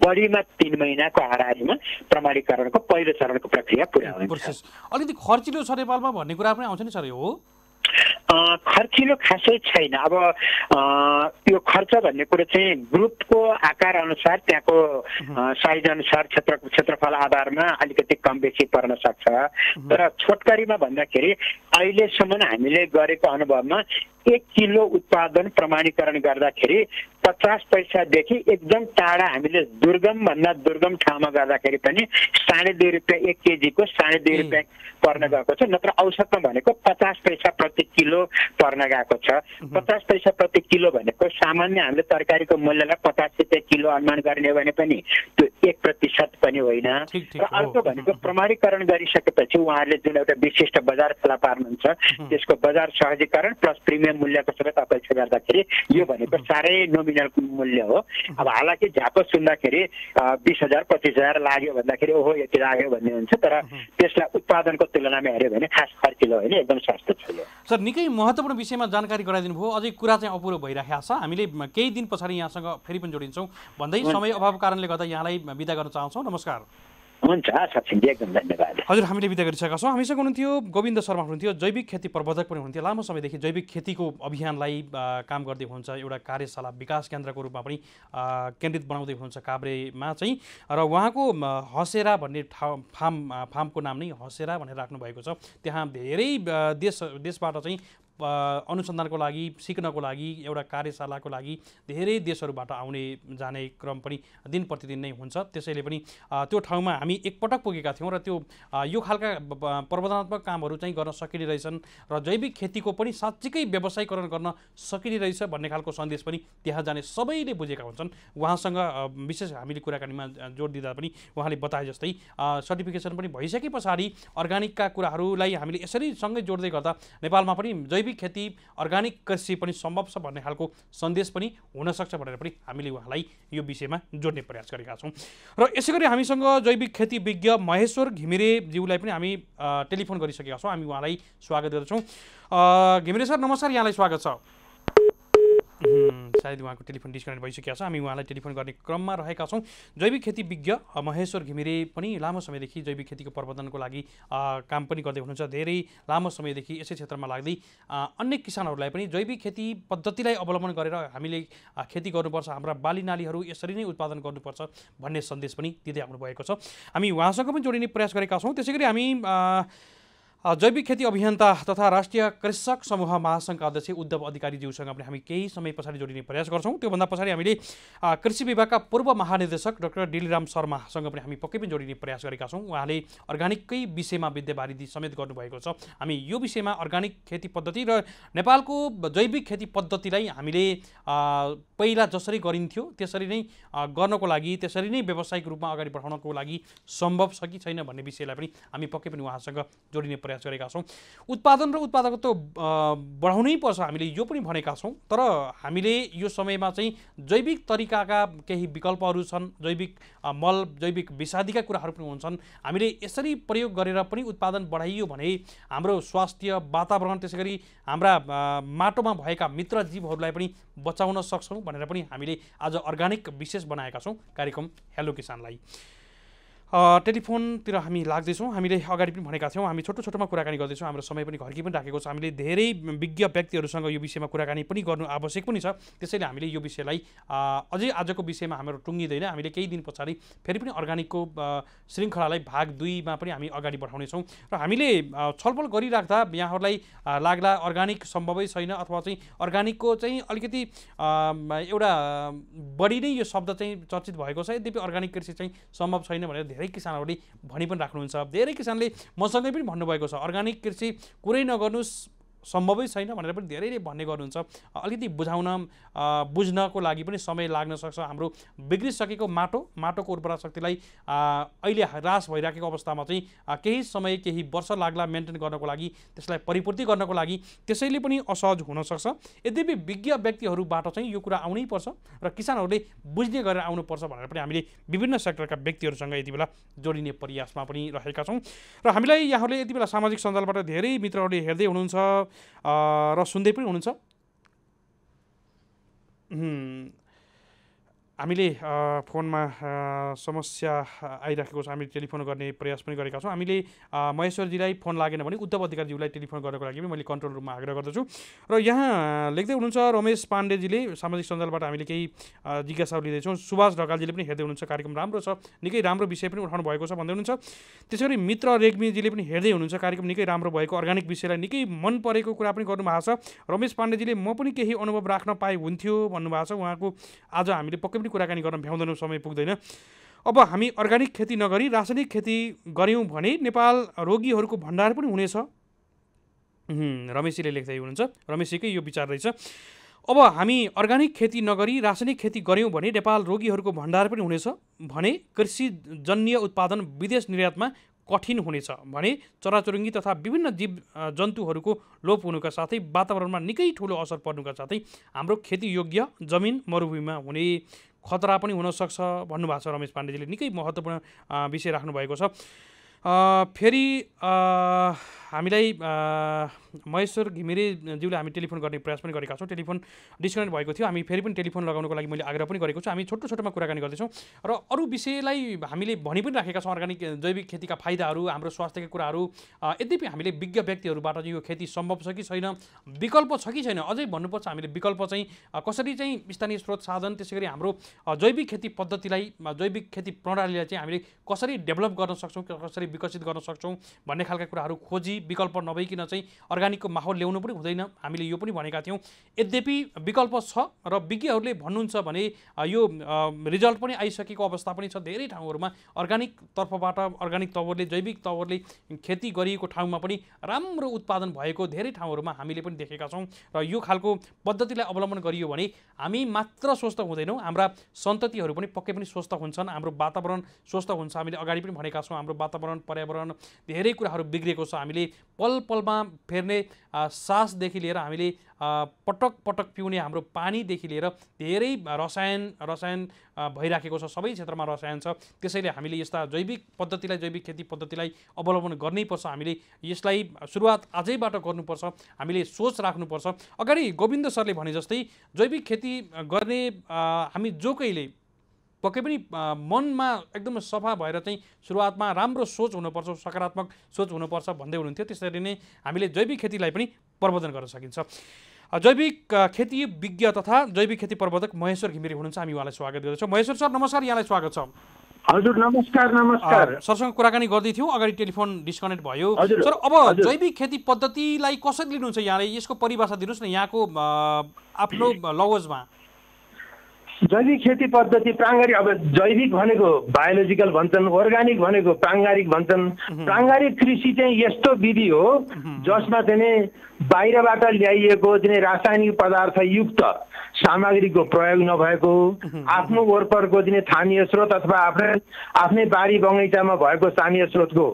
बढीमा 3 महिनाको हाराहारीमा प्रमाणीकरणको पहिलो चरणको प्रक्रिया पुरा हुन्छ। अलिकति खर्चिलो छ नेपालमा भन्ने कुरा पनि आउँछ नि सर, हो? खर्चिलो खासै छैन। अब यो खर्च भन्ने कुरो चाहिँ ग्रुपको आकार अनुसार, त्यहाँको साइज अनुसार, क्षेत्रफल आधारमा अलिकति कम बेसी पर्न सक्छ। तर छोटकरीमा भन्दाखेरि अहिलेसम्म हामीले गरेको अनुभवमा 1 किलो उत्पादन प्रमाणीकरण गर्दाखेरि 50 पैसादेखि एकदम टाढा हामीले दुर्गम भन्दा दुर्गम ठाउँमा गर्दाखेरि पनि 2.5 रुपियाँ 1 केजीको 2.5 रुपियाँ पर्न गएको छ। नत्र औसतमा भनेको 50 पैसा प्रति किलो पर्न गएको छ। 50 पैसा प्रति किलो भनेको सामान्य हामीले तरकारीको मूल्यलाई 50 रुपियाँ किलो अनुमान गर्ने हो भने पनि त्यो 1% पनि होइन। र अर्को भनेको प्रमाणीकरण गरिसकेपछि उहाँहरूले जुन एउटा विशिष्ट बजार फेला पार्नुहुन्छ त्यसको बजार सहजीकरण प्लस प्रिमियम मूल्यको समेत अपेक्षा गर्दाखेरि यो भनेको साह्रै नोमिनल मूल्य हो। अब हालाकि झापो सुन्दाखेरि 20,000 25,000 लाग्यो भन्दाखेरि ओहो यति लाग्यो भन्ने हुन्छ, तर त्यसलाई उत्पादनको तुलनामा हेऱ्यो भने खास खर्चिलो होइन, एकदम सस्तो छ। सर निकै महत्त्वपूर्ण विषयमा जानकारी गराइदिनु भयो। अझै कुरा चाहिँ अपुरो भइरहेको छ, हामीले केही दिन पछाडि यहाँसँग फेरि पनि जोडिन्छौँ भन्दै समय अभावको कारणले गर्दा यहाँलाई बिदा गर्न चाहन्छौँ। नमस्कार। हुन्छ सक्षमजी, एकदम धन्यवाद। हजुर, हामीले बिदा गरिसकेका छौँ। हामीसँग हुनुहुन्थ्यो गोविन्द शर्मा हुनुहुन्थ्यो, जैविक खेती प्रबन्धक पनि हुनुहुन्थ्यो। लामो समयदेखि जैविक खेतीको अभियानलाई काम गर्दै हुनुहुन्छ, एउटा कार्यशाला विकास केन्द्रको रूपमा पनि केन्द्रित बनाउँदै हुनुहुन्छ काभ्रेमा चाहिँ। र उहाँको हसेरा भन्ने फार्मको नाम नै हसेरा भनेर राख्नुभएको छ। त्यहाँ धेरै देशबाट चाहिँ अनुसन्धानको लागि, सिक्नको लागि, एउटा कार्यशालाको लागि धेरै देशहरूबाट आउने जाने क्रम पनि दिन प्रतिदिन नै हुन्छ। त्यसैले पनि त्यो ठाउँमा हामी एकपटक पुगेका थियौँ र त्यो यो खालका प्रबन्धनात्मक कामहरू चाहिँ गर्न सकिने रहेछन् र जैविक खेतीको पनि साँच्चीकै व्यवसायीकरण गर्न सकिने रहेछ भन्ने खालको सन्देश पनि त्यहाँ जाने सबैले बुझेका हुन्छन्। उहाँसँग विशेष हामीले कुराकानीमा जोड दिँदा पनि उहाँले बताए जस्तै सर्टिफिकेसन पनि भइसके पछाडि अर्गानिकका कुराहरूलाई हामीले यसरी सँगै जोड्दै गर्दा नेपालमा पनि जैविक खेती, अर्गानिक कृषि पनि सम्भव छ भन्ने खालको सन्देश पनि हुनसक्छ भनेर पनि हामीले उहाँलाई यो विषयमा जोड्ने प्रयास गरेका छौँ। र यसै गरी हामीसँग जैविक खेती विज्ञ महेश्वर घिमिरेज्यूलाई पनि हामी टेलिफोन गरिसकेका छौँ। हामी उहाँलाई स्वागत गर्दछौँ। घिमिरे सर नमस्कार, यहाँलाई स्वागत छ। सायद उहाँको टेलिफोन डिस्कनेक्ट भइसकेको छ। हामी उहाँलाई टेलिफोन गर्ने क्रममा रहेका छौँ। जैविक खेती विज्ञ महेश्वर घिमिरे पनि लामो समयदेखि जैविक खेतीको प्रबन्धनको लागि काम पनि गर्दै हुनुहुन्छ। धेरै लामो समयदेखि यसै क्षेत्रमा लाग्दै अन्य किसानहरूलाई पनि जैविक खेती पद्धतिलाई अवलम्बन गरेर हामीले खेती गर्नुपर्छ, हाम्रा बाली नालीहरू यसरी नै उत्पादन गर्नुपर्छ भन्ने सन्देश पनि दिँदै आउनुभएको छ। हामी उहाँसँग पनि जोडिने प्रयास गरेका छौँ। त्यसै गरी हामी जैविक खेती अभियन्ता तथा राष्ट्रिय कृषक समूह महासङ्घका अध्यक्ष उद्धव अधिकारीज्यूसँग पनि हामी केही समय पछाडि जोडिने प्रयास गर्छौँ। त्योभन्दा पछाडि हामीले कृषि विभागका पूर्व महानिर्देशक डाक्टर डिलिराम शर्मासँग पनि हामी पक्कै पनि जोडिने प्रयास गरेका छौँ। उहाँले अर्गानिककै विषयमा विद्यावारिधि समेत गर्नुभएको छ। हामी यो विषयमा अर्गानिक खेती पद्धति र नेपालको जैविक खेती पद्धतिलाई हामीले पहिला जसरी गरिन्थ्यो त्यसरी नै गर्नको लागि, त्यसरी नै व्यावसायिक रूपमा अगाडि बढाउनको लागि सम्भव छ कि छैन भन्ने विषयलाई पनि हामी पक्कै पनि उहाँसँग जोडिने प्रयास गरेका छौँ। उत्पादन र उत्पादकत्व बढाउनै पर्छ हामीले यो पनि भनेका छौँ। तर हामीले यो समयमा चाहिँ जैविक तरिकाका केही विकल्पहरू छन्, जैविक मल, जैविक विषादीका कुराहरू पनि हुन्छन्। हामीले यसरी प्रयोग गरेर पनि उत्पादन बढाइयो भने हाम्रो स्वास्थ्य, वातावरण, त्यसै गरी हाम्रा माटोमा भएका मित्र जीवहरूलाई पनि बचाउन सक्छौँ भनेर पनि हामीले आज अर्गानिक विशेष बनाएका छौँ कार्यक्रम हेलो किसानलाई। टेलिफोनतिर हामी लाग्दैछौँ। हामीले अगाडि पनि भनेका थियौँ हामी छोटो छोटोमा कुराकानी गर्दैछौँ, हाम्रो समय पनि घर्की पनि राखेको छ। हामीले धेरै विज्ञ व्यक्तिहरूसँग यो विषयमा कुराकानी पनि गर्नु आवश्यक पनि छ। त्यसैले हामीले यो विषयलाई अझै आजको विषयमा हाम्रो टुङ्गिँदैन। हामीले केही दिन पछाडि फेरि पनि अर्गानिकको श्रृङ्खलालाई भाग 2मा पनि हामी अगाडि बढाउनेछौँ। र हामीले छलफल गरिराख्दा यहाँहरूलाई लाग्ला अर्गानिक सम्भवै छैन अथवा चाहिँ अर्गानिकको चाहिँ अलिकति एउटा बढी नै यो शब्द चाहिँ चर्चित भएको छ, यद्यपि अर्गानिक कृषि चाहिँ सम्भव छैन भनेर धेरै किसानहरूले भनि पनि राख्नुहुन्छ। धेरै किसानले मसँगै पनि भन्नुभएको छ अर्गानिक कृषि कुरै नगर्नुहोस्, सम्भवै छैन भनेर पनि धेरैले भन्ने गर्नुहुन्छ। अलिकति बुझ्नको लागि पनि समय लाग्न सक्छ। हाम्रो बिग्रिसकेको माटोको उर्वरा शक्तिलाई अहिले ह्रास भइराखेको अवस्थामा चाहिँ केही समय, केही वर्ष लाग्ला मेन्टेन गर्नको लागि, त्यसलाई परिपूर्ति गर्नको लागि। त्यसैले पनि असहज हुनसक्छ। यद्यपि विज्ञ व्यक्तिहरूबाट चाहिँ यो कुरा आउनै पर्छ र किसानहरूले बुझ्ने गरेर आउनुपर्छ भनेर पनि हामीले विभिन्न सेक्टरका व्यक्तिहरूसँग यति बेला जोडिने प्रयासमा पनि रहेका छौँ। र हामीलाई यहाँहरूले यति बेला सामाजिक सञ्जालबाट धेरै मित्रहरूले हेर्दै हुनुहुन्छ र सुन्दै पनि हुनुहुन्छ। हामीले फोनमा समस्या आइराखेको छ, हामीले टेलिफोन गर्ने प्रयास पनि गरेका छौँ। हामीले महेश्वरजीलाई फोन लागेन भने उद्धव अधिकारीज्यूलाई टेलिफोन गर्नको लागि पनि मैले कन्ट्रोल रुममा आग्रह गर्दछु। र यहाँ लेख्दै हुनुहुन्छ रमेश पाण्डेजीले, सामाजिक सञ्जालबाट हामीले केही जिज्ञासाहरू लिँदैछौँ। सुभाष ढकालजीले पनि हेर्दै हुनुहुन्छ, कार्यक्रम राम्रो छ, निकै राम्रो विषय पनि उठाउनु भएको छ भन्दै हुनुहुन्छ। त्यसै गरी मित्र रेग्मीजीले पनि हेर्दै हुनुहुन्छ, कार्यक्रम निकै राम्रो भएको, अर्गानिक विषयलाई निकै मन परेको कुरा पनि गर्नुभएको छ। रमेश पाण्डेजीले म पनि केही अनुभव राख्न पाए हुन्थ्यो भन्नुभएको छ। उहाँको आज हामीले पक्कै पनि कुराकानी गर्न भ्याउँदैनौँ, समय पुग्दैन। अब हामी अर्गानिक खेती नगरी रासायनिक खेती गऱ्यौँ भने नेपाल रोगीहरूको भण्डार पनि हुनेछ, रमेशजीले लेख्दै हुनुहुन्छ। रमेशजीकै यो विचार रहेछ। अब हामी अर्गानिक खेती नगरी रासायनिक खेती गऱ्यौँ भने नेपाल रोगीहरूको भण्डार पनि हुनेछ भने कृषिजन्य उत्पादन विदेश निर्यातमा कठिन हुनेछ भने चराचुरुङ्गी तथा विभिन्न जीव जन्तुहरूको लोप हुनुका साथै वातावरणमा निकै ठुलो असर पर्नुका साथै हाम्रो खेती योग्य जमिन मरुभूमिमा हुने खतरा पनि हुनसक्छ भन्नुभएको छ। रमेश पाण्डेजीले निकै महत्त्वपूर्ण विषय राख्नुभएको छ। फेरि हामीलाई महेश्वर घिमिरेज्यूले हामी टेलिफोन गर्ने प्रयास पनि गरेका छौँ। टेलिफोन डिस्कनेक्ट भएको थियो। हामी फेरि पनि टेलिफोन लगाउनको लागि मैले आग्रह पनि गरेको छु। हामी छोटो छोटोमा कुराकानी गर्दैछौँ र अरू विषयलाई हामीले भनि पनि राखेका छौँ। अर्ग्यानिक जैविक खेतीका फाइदाहरू, हाम्रो स्वास्थ्यका कुराहरू। यद्यपि हामीले विज्ञ व्यक्तिहरूबाट यो खेती सम्भव छ कि छैन, विकल्प छ कि छैन, अझै भन्नुपर्छ हामीले विकल्प चाहिँ कसरी चाहिँ स्थानीय स्रोत साधन, त्यसै गरी हाम्रो जैविक खेती पद्धतिलाई, जैविक खेती प्रणालीलाई चाहिँ हामीले कसरी डेभलप गर्न सक्छौँ, कसरी विकसित गर्न सक्छौँ भन्ने खालका कुराहरू खोजी विकल्प नभइकन चाहिँ अर्ग्यानिकको माहौल ल्याउनु पनि हुँदैन। हामीले यो पनि भनेका थियौँ। यद्यपि विकल्प छ र विज्ञहरूले भन्नुहुन्छ भने यो रिजल्ट पनि आइसकेको अवस्था पनि छ। धेरै ठाउँहरूमा अर्ग्यानिक तर्फबाट, अर्ग्यानिक तवरले, जैविक तवरले खेती गरिएको ठाउँमा पनि राम्रो उत्पादन भएको धेरै ठाउँहरूमा हामीले पनि देखेका छौँ। र यो खालको पद्धतिलाई अवलम्बन गरियो भने हामी मात्र स्वस्थ हुँदैनौँ, हाम्रा सन्ततिहरू पनि पक्कै पनि स्वस्थ हुन्छन्, हाम्रो वातावरण स्वस्थ हुन्छ। हामीले अगाडि पनि भनेका छौँ, हाम्रो वातावरण, पर्यावरण धेरै कुराहरू बिग्रेको छ। हामीले पल पलमा फेर्ने सासदेखि लिएर हामीले पटक पटक पिउने हाम्रो पानीदेखि लिएर धेरै रसायन भइराखेको छ। सबै क्षेत्रमा रसायन छ। त्यसैले हामीले यस्ता जैविक पद्धतिलाई, जैविक खेती पद्धतिलाई अवलम्बन गर्नैपर्छ। हामीले यसलाई सुरुवात आजैबाट गर्नुपर्छ। हामीले सोच राख्नुपर्छ। अगाडि गोविन्द सरले भने जस्तै जैविक खेती गर्ने हामी जो कहिले पक्कै पनि मनमा एकदम सफा भएर चाहिँ सुरुवातमा राम्रो सोच हुनुपर्छ, सकारात्मक सोच हुनुपर्छ भन्दै हुनुहुन्थ्यो। त्यसरी नै हामीले जैविक खेतीलाई पनि प्रवर्धन गर्न सकिन्छ। जैविक खेती विज्ञ तथा जैविक खेती प्रवर्धक महेश्वर घिमिरे हुनुहुन्छ। हामी उहाँलाई स्वागत गर्दछौँ। महेश्वर सर नमस्कार, यहाँलाई स्वागत छ। हजुर नमस्कार। नमस्कार। सरसँग कुराकानी गर्दै थियौँ, अगाडि टेलिफोन डिस्कनेक्ट भयो। सर अब जैविक खेती पद्धतिलाई कसरी लिनुहुन्छ यहाँले? यसको परिभाषा दिनुहोस् न यहाँको आफ्नो लवजमा। जैविक खेती पद्धति प्राङ्गारिक, अब जैविक भनेको बायोलोजिकल भन्छन्, अर्ग्यानिक भनेको प्राङ्गारिक भन्छन्। प्राङ्गारिक कृषि चाहिँ यस्तो विधि हो जसमा चाहिँ बाहिरबाट ल्याइएको चाहिँ रासायनिक पदार्थ युक्त सामग्रीको प्रयोग नभएको, आफ्नो वरपरको चाहिँ स्थानीय स्रोत अथवा आफ्नै बारी बगैँचामा भएको स्थानीय स्रोतको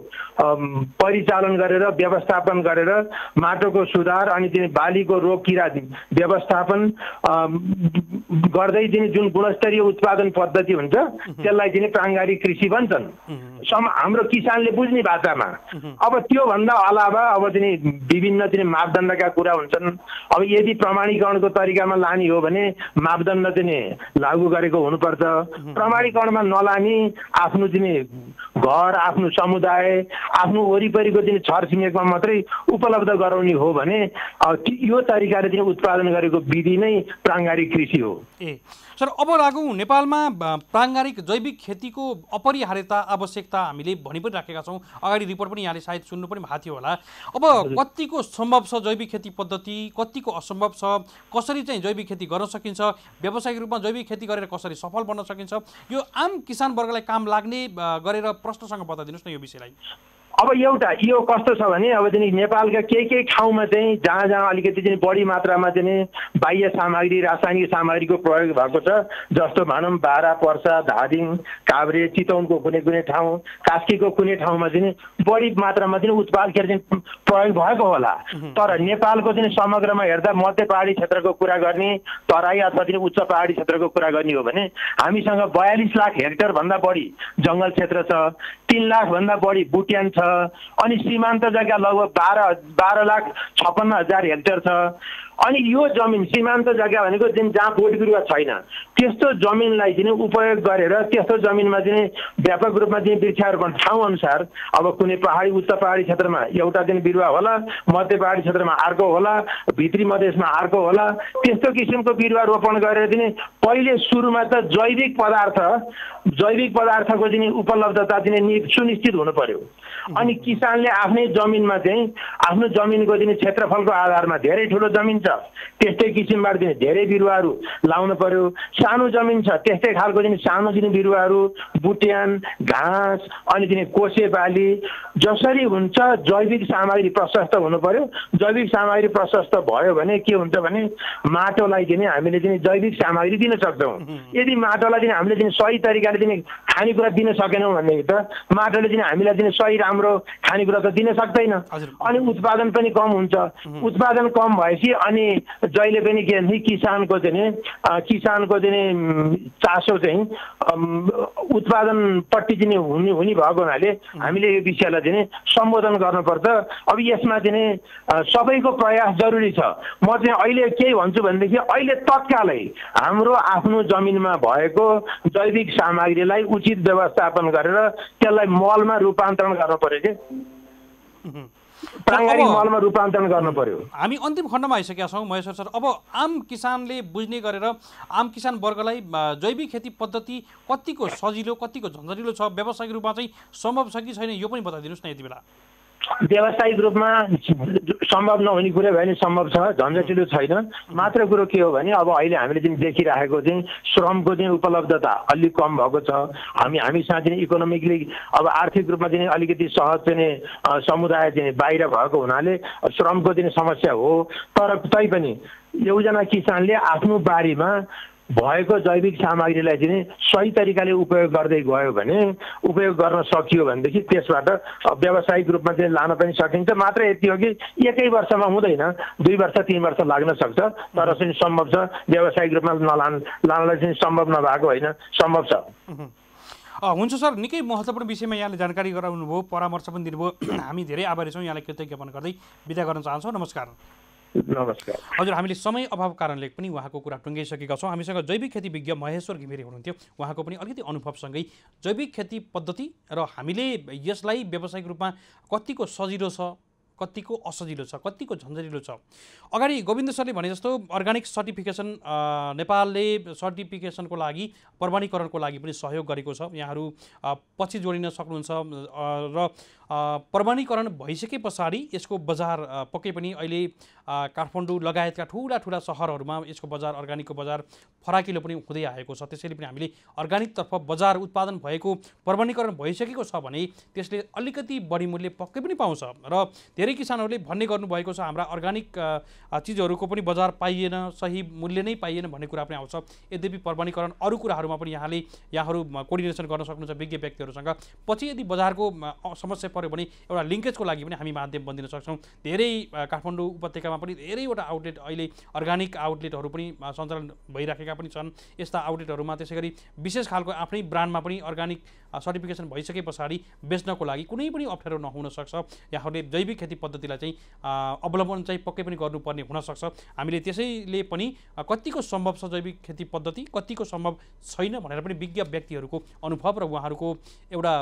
परिचालन गरेर, व्यवस्थापन गरेर माटोको सुधार अनि चाहिँ बालीको रोग किरा व्यवस्थापन गर्दै चाहिँ जुन गुणस्तरीय उत्पादन पद्धति हुन्छ त्यसलाई चाहिँ प्राङ्गारिक कृषि भन्छन् हाम्रो किसानले बुझ्ने भाषामा। अब त्योभन्दा अलावा अब चाहिँ विभिन्न चाहिँ मापदण्डका कुरा हुन्छन्। अब यदि प्रमाणीकरणको तरिकामा लाने हो भने मापदण्ड चाहिँ लागू गरेको हुनुपर्छ। प्रमाणीकरणमा नलाने आफ्नो चाहिँ घर, आफ्नो समुदाय, आफ्नो वरिपरिको चाहिँ छरछिमेकमा मात्रै उपलब्ध गराउने हो भने यो तरिकाले चाहिँ उत्पादन गरेको विधि नै प्राङ्गारिक कृषि हो। सर अब लागौँ नेपालमा प्राङ्गारिक जैविक खेतीको अपरिहार्यता, आवश्यकता हामीले भनि पनि राखेका छौँ। अगाडि रिपोर्ट पनि यहाँले सायद सुन्नु पनि भएको थियो होला। अब कतिको सम्भव छ जैविक खेती पद्धति, कतिको असम्भव छ, कसरी चाहिँ जैविक खेती गर्न सकिन्छ, व्यावसायिक रूपमा जैविक खेती गरेर कसरी सफल बन्न सकिन्छ, यो आम किसान वर्गलाई काम लाग्ने गरेर प्रश्नसँग बताइदिनुहोस् न यो विषयलाई। अब एउटा यो कस्तो छ भने अब चाहिँ नेपालका केही ठाउँमा चाहिँ जहाँ अलिकति चाहिँ बढी मात्रामा चाहिँ बाह्य सामग्री, रासायनिक सामग्रीको प्रयोग भएको छ, जस्तो भनौँ बारा, पर्सा, धादिङ, काभ्रे, चितवनको कुनै ठाउँ, कास्कीको कुनै ठाउँमा चाहिँ बढी मात्रामा चाहिँ उत्पादन चाहिँ प्रयोग भएको होला। तर नेपालको चाहिँ समग्रमा हेर्दा मध्य पहाडी क्षेत्रको कुरा गर्ने, तराई अथवा चाहिँ उच्च पहाडी क्षेत्रको कुरा गर्ने हो भने हामीसँग 42 लाख हेक्टर भन्दा बढी जङ्गल क्षेत्र छ, 3 लाख भन्दा बढी बुट्यान छ, अनि सीमान्त जग्गा लगभग 12,56,000 हेक्टर छ। अनि यो जमिन सीमान्त जग्गा भनेको जुन जहाँ बोट बिरुवा छैन त्यस्तो जमिनलाई चाहिँ उपयोग गरेर त्यस्तो जमिनमा चाहिँ व्यापक रूपमा चाहिँ वृक्षारोपण ठाउँ अनुसार अब कुनै पहाडी, उच्च पहाडी क्षेत्रमा एउटा चाहिँ बिरुवा होला, मध्य पहाडी क्षेत्रमा अर्को होला, भित्री मधेसमा अर्को होला, त्यस्तो किसिमको बिरुवा रोपण गरेर चाहिँ पहिले सुरुमा त जैविक पदार्थको चाहिँ उपलब्धता चाहिँ सुनिश्चित हुनु पर्यो। अनि किसानले आफ्नै जमिनमा चाहिँ आफ्नो जमिनको चाहिँ क्षेत्रफलको आधारमा धेरै ठुलो जमिन छ त्यस्तै किसिमबाट चाहिँ धेरै बिरुवाहरू लाउनु पर्यो। सानो जमिन छ त्यस्तै खालको चाहिँ सानो चाहिँ बिरुवाहरू, बुट्यान, घाँस अनि चाहिँ कोसे बाली जसरी हुन्छ जैविक सामग्री प्रशस्त हुनु पर्यो। जैविक सामग्री प्रशस्त भयो भने के हुन्छ भने माटोलाई चाहिँ हामीले चाहिँ जैविक सामग्री दिन सक्छौँ। यदि माटोलाई चाहिँ हामीले चाहिँ सही तरिकाले चाहिँ खानेकुरा दिन सकेनौँ भनेदेखि त माटोले चाहिँ हामीलाई चाहिँ सही राम्रो खानेकुरा त दिन सक्दैन। अनि उत्पादन पनि कम हुन्छ। उत्पादन कम भएपछि अनि जहिले पनि के भन्छ किसानको चाहिँ चासो चाहिँ उत्पादनपट्टि चाहिँ हुने भएको हुनाले हामीले यो विषयलाई चाहिँ सम्बोधन गर्नुपर्छ। अब यसमा चाहिँ सबैको प्रयास जरुरी छ। म चाहिँ अहिले के भन्छु भनेदेखि अहिले तत्कालै हाम्रो आफ्नो जमिनमा भएको जैविक सामग्रीलाई उचित व्यवस्थापन गरेर त्यसलाई मलमा रूपान्तरण गर्न पर्यो कि प्राङ्गारिक मलमा रूपान्तरण गर्नु पर्यो। हामी अन्तिम खण्डमा आइसकेका छौँ महेश्वर सर। अब आम किसानले बुझ्ने गरेर आम किसान वर्गलाई जैविक खेती पद्धति कतिको सजिलो कतिको झन्झटिलो छ, व्यावसायिक रूपमा चाहिँ सम्भव छ कि छैन यो पनि बताइदिनुहोस् न। यति बेला व्यावसायिक रूपमा सम्भव नहुने कुरा भयो भने सम्भव छ, झन्झटिलो छैन। मात्र कुरो के हो भने अब अहिले हामीले चाहिँ देखिरहेको चाहिँ श्रमको चाहिँ उपलब्धता अलिक कम भएको छ। हामीसँग चाहिँ इकोनोमिकली अब आर्थिक रूपमा चाहिँ अलिकति सहज चाहिँ समुदाय चाहिँ बाहिर भएको हुनाले श्रमको चाहिँ समस्या हो। तर तैपनि एउजना किसानले आफ्नो बारीमा भएको जैविक सामग्रीलाई चाहिँ सही तरिकाले उपयोग गर्दै गयो भने, उपयोग गर्न सकियो भनेदेखि त्यसबाट व्यावसायिक रूपमा चाहिँ लान पनि सकिन्छ। मात्र यति हो कि एकै वर्षमा हुँदैन, 2 वर्ष 3 वर्ष लाग्न सक्छ, तर चाहिँ सम्भव छ। व्यावसायिक रूपमा लानलाई चाहिँ सम्भव नभएको होइन, सम्भव छ। हुन्छ सर, निकै महत्त्वपूर्ण विषयमा यहाँले जानकारी गराउनु भयो, परामर्श पनि दिनुभयो। हामी धेरै आभारी छौँ। यहाँलाई कृतज्ञापन गर्दै बिदा गर्न चाहन्छौँ। नमस्कार। नमस्कार हजुर, हामीले समय अभाव कारणले पनि उहाँको कुरा टुङ्गाइसकेका छौँ। हामीसँग जैविक खेती विज्ञ महेश्वर घिमिरे हुनुहुन्थ्यो। उहाँको पनि अलिकति अनुभवसँगै जैविक खेती पद्धति र हामीले यसलाई व्यावसायिक रूपमा कतिको सजिलो छ, कतिको असजिलो छ, कतिको झन्झटिलो छ। अगाडि गोविन्द सरले भने जस्तो अर्गानिक सर्टिफिकेसन नेपालले सर्टिफिकेसनको लागि प्रमाणीकरणको लागि पनि सहयोग गरेको छ। यहाँहरू पछि जोडिन सक्नुहुन्छ र प्रमाणीकरण भइसके पछाडि यसको बजार पक्कै पनि अहिले काठमाडौँ लगायतका ठुला ठुला सहरहरूमा यसको बजार अर्गानिकको बजार फराकिलो पनि हुँदै आएको छ। त्यसैले पनि हामीले अर्गानिकतर्फ बजार उत्पादन भएको प्रमाणीकरण भइसकेको छ भने त्यसले अलिकति बढी मूल्य पक्कै पनि पाउँछ। र धेरै किसानहरूले भन्ने गर्नुभएको छ हाम्रा अर्गानिक चिजहरूको पनि बजार पाइएन, सही मूल्य नै पाइएन भन्ने कुरा पनि आउँछ। यद्यपि प्रमाणीकरण अरू कुराहरूमा पनि यहाँहरू कोर्डिनेसन गर्न सक्नुहुन्छ विज्ञ व्यक्तिहरूसँग। पछि यदि बजारको समस्या पर्यो भने एउटा लिङ्केजको लागि पनि हामी माध्यम बनिदिन सक्छौँ। धेरै काठमाडौँ उपत्यकामा पनि धेरैवटा आउटलेट अहिले अर्गानिक आउटलेटहरू पनि सञ्चालन भइराखेका पनि छन्। यस्ता आउटलेटहरूमा त्यसै गरी विशेष खालको आफ्नै ब्रान्डमा पनि अर्गानिक सर्टिफिकेसन भइसके पछाडि बेच्नको लागि कुनै पनि अप्ठ्यारो नहुन सक्छ। यहाँहरूले जैविक खेती पद्धतिलाई चाहिँ अवलम्बन चाहिँ पक्कै पनि गर्नुपर्ने हुनसक्छ। हामीले त्यसैले पनि कतिको सम्भव छ जैविक खेती पद्धति, कतिको सम्भव छैन भनेर पनि विज्ञ व्यक्तिहरूको अनुभव र उहाँहरूको एउटा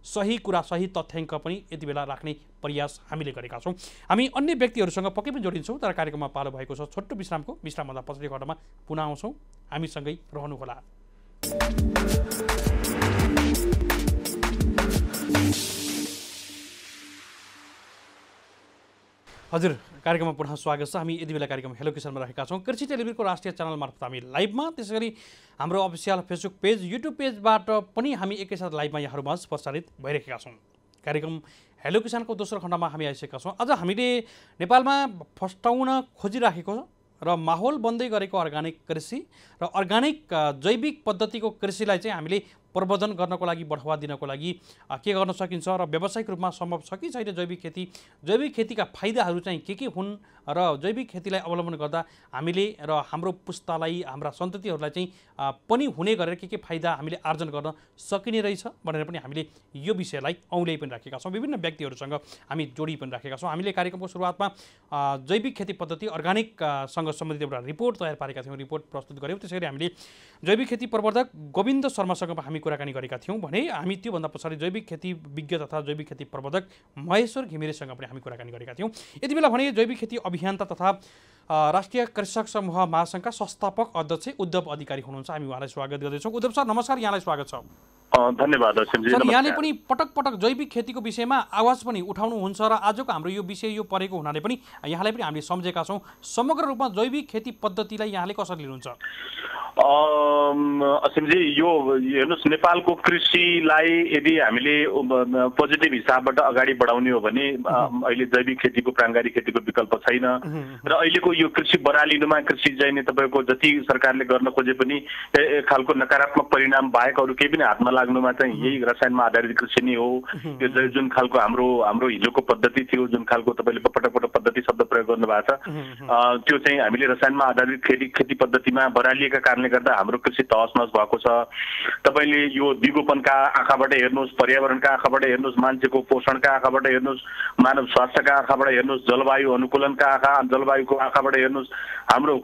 सही कुरा, सही तथ्याङ्क पनि यति बेला राख्ने प्रयास हामीले गरेका छौँ। हामी अन्य व्यक्तिहरूसँग पक्कै पनि जोडिन्छौँ, तर कार्यक्रममा पालो भएको छ छोटो विश्रामभन्दा पछाडि घटनामा पुनः आउँछौँ। हामीसँगै रहनुहोला। हजुर, कार्यक्रममा पुनः स्वागत छ। हामी यति बेला कार्यक्रम हेलो किसानमा रहेका छौँ। कृषि टेलिभिजनको राष्ट्रिय च्यानल मार्फत हामी लाइभमा, त्यसै गरी हाम्रो अफिसियल फेसबुक पेज, युट्युब पेजबाट पनि हामी एकैसाथ लाइभमा यहाँहरूमाझ प्रसारित भइरहेका छौँ। कार्यक्रम हेलो किसानको दोस्रो खण्डमा हामी आइसकेका छौँ। आज हामीले नेपालमा फस्टाउन खोजिराखेको र माहौल बन्दै गरेको अर्गानिक कृषि र अर्गानिक जैविक पद्धतिको कृषिलाई चाहिँ हामीले प्रवर्धन गर्नको लागि, बढावा दिनको लागि के गर्न सकिन्छ र व्यावसायिक रूपमा सम्भव छ कि छैन जैविक खेती, जैविक खेतीका फाइदाहरू चाहिँ के हुन् र जैविक खेतीलाई अवलम्बन गर्दा हामीले र हाम्रो पुस्तालाई, हाम्रा सन्ततिहरूलाई चाहिँ पनि हुने गरेर के फाइदा हामीले आर्जन गर्न सकिने रहेछ भनेर पनि हामीले यो विषयलाई औँल्याइ पनि राखेका छौँ। विभिन्न व्यक्तिहरूसँग हामी जोडी पनि राखेका छौँ। हामीले कार्यक्रमको सुरुवातमा जैविक खेती पद्धति अर्गानिकसँग सम्बन्धित एउटा रिपोर्ट तयार पारेका थियौँ, रिपोर्ट प्रस्तुत गऱ्यौँ। त्यसैगरी हामीले जैविक खेती प्रवर्धक गोविन्द शर्मासँग हामी कुराकानी गरेका थियौँ भने हामी त्योभन्दा पछाडि जैविक खेती विज्ञ तथा जैविक खेती प्रवर्धक महेश्वर घिमिरेसँग पनि हामी कुराकानी गरेका थियौँ। यति बेला भने जैविक खेती अभियन्ता तथा राष्ट्रिय कृषक समूह महासङ्घका संस्थापक अध्यक्ष उद्धव अधिकारी हुनुहुन्छ। हामी उहाँलाई स्वागत गर्दैछौँ। उद्धव सर, नमस्कार, यहाँलाई स्वागत छ। धन्यवाद सर। यहाँले पनि पटक पटक जैविक खेतीको विषयमा आवाज पनि उठाउनुहुन्छ र आजको हाम्रो यो विषय यो परेको हुनाले पनि यहाँलाई पनि हामीले सम्झेका छौँ। समग्र रूपमा जैविक खेती पद्धतिलाई यहाँले कसरी लिनुहुन्छ? असिमजी, यो हेर्नुहोस्, नेपालको कृषिलाई यदि हामीले पोजिटिभ हिसाबबाट अगाडि बढाउने हो भने अहिले जैविक खेतीको, प्राङ्गारिक खेतीको विकल्प छैन। र अहिलेको यो कृषि बरालिनुमा कृषि चाहिँ नि तपाईँको जति सरकारले गर्न खोजे पनि एक खालको नकारात्मक परिणाम बाहेक अरू केही पनि हातमा लाग्नुमा चाहिँ यही रसायनमा आधारित कृषि नै हो। यो जुन खालको हाम्रो हिजोको पद्धति थियो, जुन खालको तपाईँले पटक पटक पद्धति शब्द प्रयोग गर्नुभएको छ, त्यो चाहिँ हामीले रसायनमा आधारित खेती पद्धतिमा बरालिएका कारणले गर्दा हाम्रो कृषि तहस नहस भएको छ। तपाईँले यो दिगोपनका आँखाबाट हेर्नुहोस्, पर्यावरणका आँखाबाट हेर्नुहोस्, मान्छेको पोषणका आँखाबाट हेर्नुहोस्, मानव स्वास्थ्यका आँखाबाट हेर्नुहोस्, जलवायु अनुकूलनका जलवायुको आँखाबाट हेर्नुहोस्, हाम्रो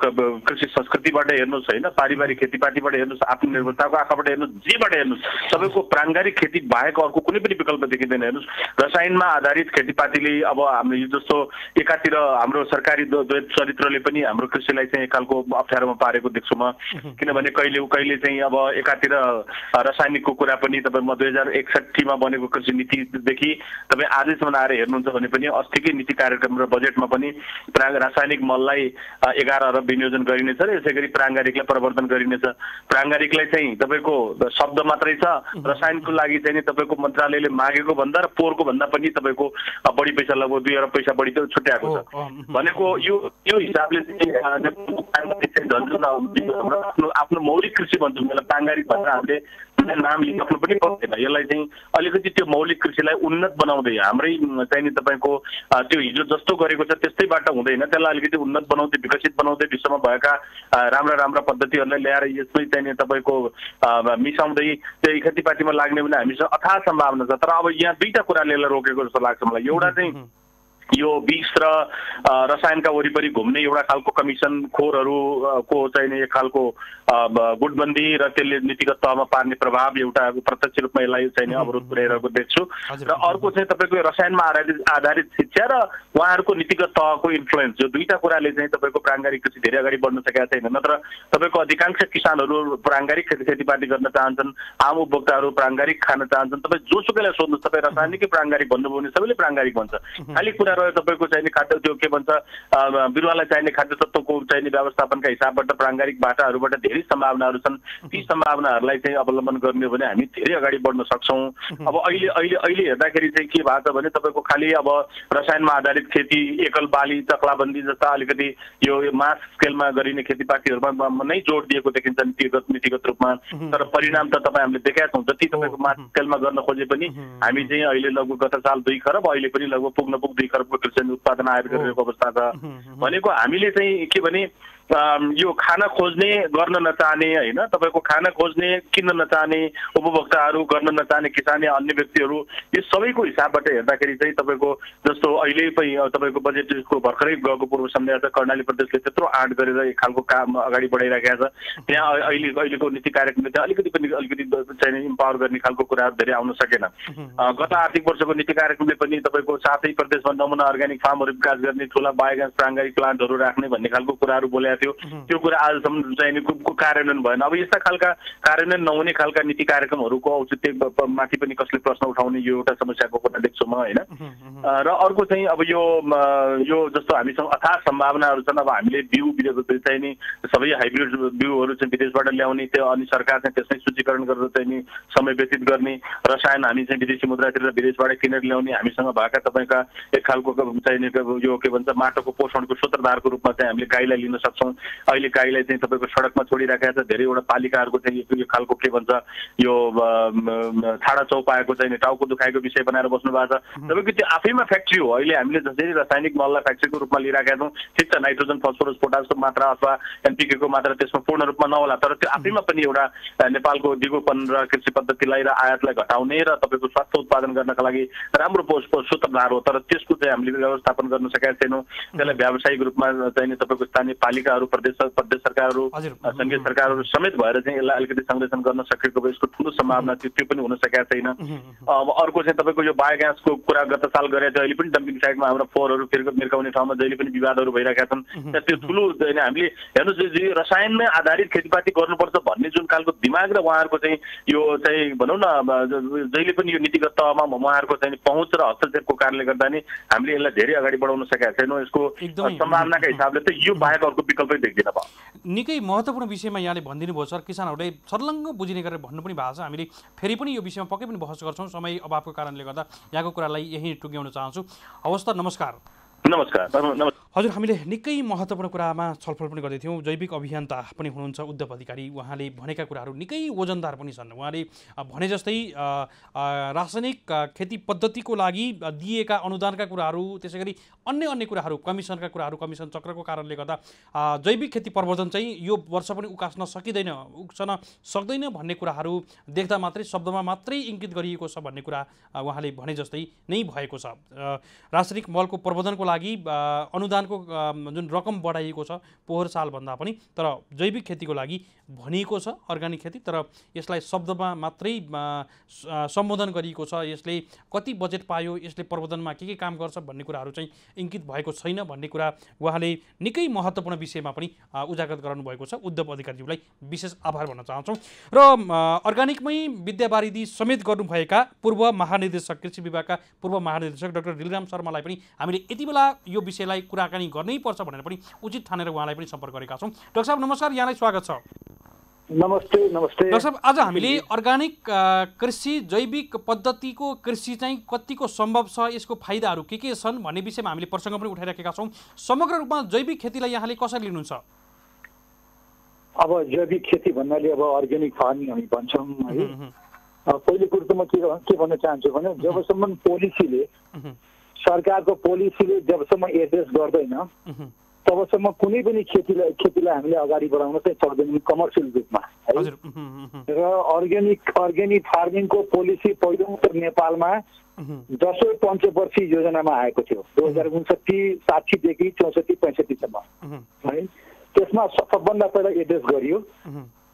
कृषि संस्कृतिबाट हेर्नुहोस् होइन, पारिवारिक खेतीपातीबाट हेर्नुहोस्, आत्मनिर्भरताको आँखाबाट हेर्नुहोस्, जेबाट हेर्नुहोस्, सबैको प्राङ्गारिक खेती बाहेक अर्को कुनै पनि विकल्प देखिँदैन। हेर्नुहोस्, रसायनमा आधारित खेतीपातीले अब हाम्रो यो जस्तो एकातिर हाम्रो सरकारी चरित्रले पनि हाम्रो कृषिलाई चाहिँ एक खालको अप्ठ्यारोमा पारेको देख्छु म। किनभने कहिले चाहिँ अब एकातिर रासायनिकको कुरा पनि तपाईँ म 2061 बनेको कृषि नीतिदेखि तपाईँ आजैसम्म आएर हेर्नुहुन्छ भने पनि अस्तिकै नीति कार्यक्रम र बजेटमा पनि रासायनिक मललाई 11 अरब विनियोजन गरिनेछ र यसै गरी प्राङ्गारिकलाई प्रवर्धन गरिनेछ। प्राङ्गारिकलाई चाहिँ तपाईँको शब्द मात्रै छ, रसायनको लागि चाहिँ तपाईँको मन्त्रालयले मागेको भन्दा र पोहोरको भन्दा पनि तपाईँको बढी पैसा लगभग 2 अरब पैसा बढी छुट्याएको छ। भनेको यो हिसाबले आफ्नो मौलिक कृषि भन्छौँ, यसलाई प्राङ्गारिक भनेर हामीले नाम लिनु पनि पर्दैन। यसलाई चाहिँ अलिकति त्यो मौलिक कृषिलाई उन्नत बनाउँदै हाम्रै चाहिँ तपाईँको त्यो हिजो जस्तो गरेको छ त्यस्तैबाट हुँदैन, त्यसलाई अलिकति उन्नत बनाउँदै विकसित बनाउँदै विश्वमा भएका राम्रा पद्धतिहरूलाई ल्याएर यसमै चाहिँ तपाईँको मिसाउँदै त्यही खेतीपातीमा लाग्ने भने हामीसँग अथाह सम्भावना छ। तर अब यहाँ दुईटा कुराले यसलाई रोकेको जस्तो लाग्छ मलाई। एउटा चाहिँ यो विष र रसायनका वरिपरि घुम्ने एउटा खालको कमिसन खोरहरूको चाहिँ एक खालको गुटबन्दी र त्यसले नीतिगत तहमा पार्ने प्रभाव एउटा प्रत्यक्ष रूपमा यसलाई चाहिँ अवरोध पुर्याइरहेको देख्छु। र अर्को चाहिँ तपाईँको रसायनमा आधारित शिक्षा र उहाँहरूको नीतिगत तहको इन्फ्लुएन्स, यो दुईटा कुराले चाहिँ तपाईँको प्राङ्गारिक कृषि धेरै अगाडि बढ्न सकेका छैन। नत्र तपाईँको अधिकांश किसानहरू प्राङ्गारिक खेतीपाती गर्न चाहन्छन्, आम उपभोक्ताहरू प्राङ्गारिक खान चाहन्छन्। तपाईँ जोसुकैलाई सोध्नुहोस्, तपाईँ रासायनिकै प्राङ्गारिक भन्नुभयो भने सबैले प्राङ्गारिक भन्छ। खालि कुरा रह्यो तपाईँको चाहिने खाद्य त्यो के भन्छ बिरुवालाई चाहिने खाद्य तत्त्वको चाहिने व्यवस्थापनका हिसाबबाट प्राङ्गारिक बाटाहरूबाट धेरै सम्भावनाहरू छन्। ती सम्भावनाहरूलाई चाहिँ अवलम्बन गर्ने हो भने हामी धेरै अगाडि बढ्न सक्छौँ। अब अहिले हेर्दाखेरि चाहिँ के भएको छ भने तपाईँको खालि अब रसायनमा आधारित खेती, एकल बाली, चक्लाबन्दी जस्ता अलिकति यो मास स्केलमा गरिने खेतीपातीहरूमा नै जोड दिएको देखिन्छ नीतिगत रूपमा। तर परिणाम त तपाईँ हामीले देखाएका छौँ। जति तपाईँको मास स्केलमा गर्न खोजे पनि हामी चाहिँ अहिले लगभग गत साल 2 खरब, अहिले पनि लगभग पुग्न 2 खरबको कृषि उत्पादन आयात गरिरहेको अवस्था छ। भनेको हामीले चाहिँ के भने यो खान खोज्ने गर्न नचाहने होइन, तपाईँको खान खोज्ने किन्न नचाहने उपभोक्ताहरू, गर्न नचाहने किसानी अन्य व्यक्तिहरू, यो सबैको हिसाबबाट हेर्दाखेरि चाहिँ तपाईँको जस्तो अहिले पनि तपाईँको बजेटको भर्खरै गएको पूर्व सन्ध्या छ, कर्णाली प्रदेशले त्यत्रो आँट गरेर एक खालको काम अगाडि बढाइराखेको छ। त्यहाँ अहिलेको नीति कार्यक्रमले चाहिँ अलिकति चाहिँ इम्पावर गर्ने खालको कुराहरू धेरै आउन सकेन। गत आर्थिक वर्षको नीति कार्यक्रमले पनि तपाईँको 7 प्रदेशमा नमुना अर्ग्यानिक फार्महरू विकास गर्ने, ठुला बायोग्यास प्राङ्गारिक प्लान्टहरू राख्ने भन्ने खालको कुराहरू बोलेको थियो। त्यो कुरा आजसम्म चाहिँ कार्यान्वयन भएन। अब यस्ता खालका कार्यान्वयन नहुने खालका नीति कार्यक्रमहरूको औचित्य माथि पनि कसले प्रश्न उठाउने, यो एउटा समस्याको कुरा देख्छु म होइन। र अर्को चाहिँ अब यो जस्तो हामीसँग अथाह सम्भावनाहरू छन्। अब हामीले बिउ चाहिँ नि सबै हाइब्रिड बिउहरू चाहिँ विदेशबाट ल्याउने, त्यो अनि सरकार चाहिँ त्यसमै सूचीकरण गरेर चाहिँ नि समय व्यतीत गर्ने, रसायन हामी चाहिँ विदेशी मुद्रातिर विदेशबाट किनेर ल्याउने, हामीसँग भएका तपाईँका एक खालको चाहिँ यो के भन्छ माटोको पोषणको सूत्रधारको रूपमा चाहिँ हामीले गाईलाई लिन सक्छौँ। अहिले गाईलाई चाहिँ तपाईँको सडकमा छोडिराखेको छ। धेरैवटा पालिकाहरूको चाहिँ यो खालको के भन्छ यो छाडा चौपाएको चाहिँ टाउको दुखाएको विषय बनाएर बस्नु भएको छ। तपाईँको त्यो आफैमा फ्याक्ट्री हो। अहिले हामीले जसरी रासायनिक मललाई फ्याक्ट्रीको रूपमा लिइराखेका छौँ, ठिक छ, नाइट्रोजन फस्फोरस पोटासको मात्रा अथवा एनपिकेको मात्रा त्यसमा पूर्ण रूपमा नहोला, तर त्यो आफैमा पनि एउटा नेपालको दिगोपन र कृषि पद्धतिलाई र आयातलाई घटाउने र तपाईँको स्वास्थ्य उत्पादन गर्नका लागि राम्रो सूत्रधार हो। तर त्यसको चाहिँ हामीले व्यवस्थापन गर्न सकेका छैनौँ। त्यसलाई व्यावसायिक रूपमा चाहिँ तपाईँको स्थानीय पालिकाहरू, प्रदेश सरकारहरू, सङ्घीय सरकारहरू समेत भएर चाहिँ यसलाई अलिकति संरक्षण गर्न सकेको भए यसको ठुलो सम्भावना थियो, त्यो पनि हुन सकेका छैन। अब अर्को चाहिँ तपाईँको यो बायोग्यासको कुरा गत साल गरेको थियो। अहिले पनि डम्पिङ साइडमा हाम्रो फोहोरहरू मिर्काउने ठाउँमा जहिले पनि विवादहरू भइरहेका छन्। त्यो ठुलो हामीले हेर्नुहोस्, यो रसायनमै आधारित खेतीपाती गर्नुपर्छ भन्ने जुन खालको दिमाग र उहाँहरूको चाहिँ यो चाहिँ भनौँ न जहिले पनि यो नीतिगत तहमा उहाँहरूको चाहिँ पहुँच र हस्तक्षेपको कारणले गर्दा नि हामीले यसलाई धेरै अगाडि बढाउन सकेका छैनौँ। यसको सम्भावनाका हिसाबले त यो बाहेक अर्को विकल्पै देख्दैन। निकै महत्त्वपूर्ण विषयमा यहाँले भनिदिनु भयो सर। किसानहरूले सर्लङ्ग बुझिने गरेर भन्नु पनि भएको छ। हामीले फेरि पनि यो विषयमा पक्कै पनि बहस गर्छौँ। समय अभावको कारणले गर्दा यहाँको कुरालाई यहीँ टुङ्ग्याउन चाहन्छु। हवस् त, नमस्कार। नमस्कार। हजुर, हामीले निकै महत्त्वपूर्ण कुरामा छलफल पनि गर्दै थियौँ। जैविक अभियन्ता पनि हुनुहुन्छ उद्धव अधिकारी, उहाँले भनेका कुराहरू निकै वजनदार पनि छन्। उहाँले भने जस्तै रासायनिक खेती पद्धतिको लागि दिएका अनुदानका कुराहरू, त्यसै गरी अन्य अन्य कुराहरू, कमिसनका कुराहरू, कमिसन चक्रको कारणले गर्दा जैविक खेती प्रवर्धन चाहिँ यो वर्ष पनि उक्सन सक्दैन भन्ने कुराहरू देख्दा मात्रै, शब्दमा मात्रै इङ्गित गरिएको छ भन्ने कुरा उहाँले भने जस्तै नै भएको छ। रासायनिक मलको प्रवर्धनको लागि अनुदानको जुन रकम बढाइएको छ पोहोर सालभन्दा पनि, तर जैविक खेतीको लागि भनिएको छ अर्ग्यानिक खेती, तर यसलाई शब्दमा मात्रै सम्बोधन गरिएको छ। यसले कति बजेट पायो, यसले प्रवर्धनमा के काम गर्छ भन्ने कुराहरू चाहिँ इङ्गित भएको छैन भन्ने कुरा उहाँले निकै महत्त्वपूर्ण विषयमा पनि उजागर गराउनुभएको छ। उद्धव अधिकारीज्यूलाई विशेष आभार भन्न चाहन्छौँ। र अर्ग्यानिकमै विद्यावारिधि समेत गर्नुभएका पूर्व महानिर्देशक, कृषि विभागका पूर्व महानिर्देशक डाक्टर दिलराम शर्मालाई पनि हामीले यति बेला यो विषयलाई कुराकानी गर्नै पर्छ भनेर पनि उचित ठानेर उहाँलाई पनि सम्पर्क गरेका छौँ। डाक्टर साहब नमस्कार, यहाँलाई स्वागत छ। नमस्ते। डाक्टर साहब, आज हामीले अर्ग्यानिक कृषि, जैविक पद्धतिको कृषि चाहिँ कतिको सम्भव छ, यसको फाइदाहरू के छन् भन्ने विषयमा हामीले प्रसङ्ग पनि उठाइराखेका छौँ। समग्र रूपमा जैविक खेतीलाई यहाँले कसरी लिनुहुन्छ? अब जैविक खेती भन्नाले अब अर्ग्यानिक फार्मिङ हामी भन्छौँ है। पहिलो कुरो त म के भन्न चाहन्छु भने जबसम्म पोलिसीले, सरकारको पोलिसीले जबसम्म एड्रेस गर्दैन तबसम्म कुनै पनि खेतीलाई हामीले अगाडि बढाउन चाहिँ सक्दैनौँ कमर्सियल रूपमा है। र अर्ग्यानिक फार्मिङको पोलिसी पहिलो नेपालमा 10औं पञ्चवर्षीय योजनामा आएको थियो 2059-60 देखि 64-65 सम्म है। त्यसमा सबभन्दा पहिला एड्रेस गरियो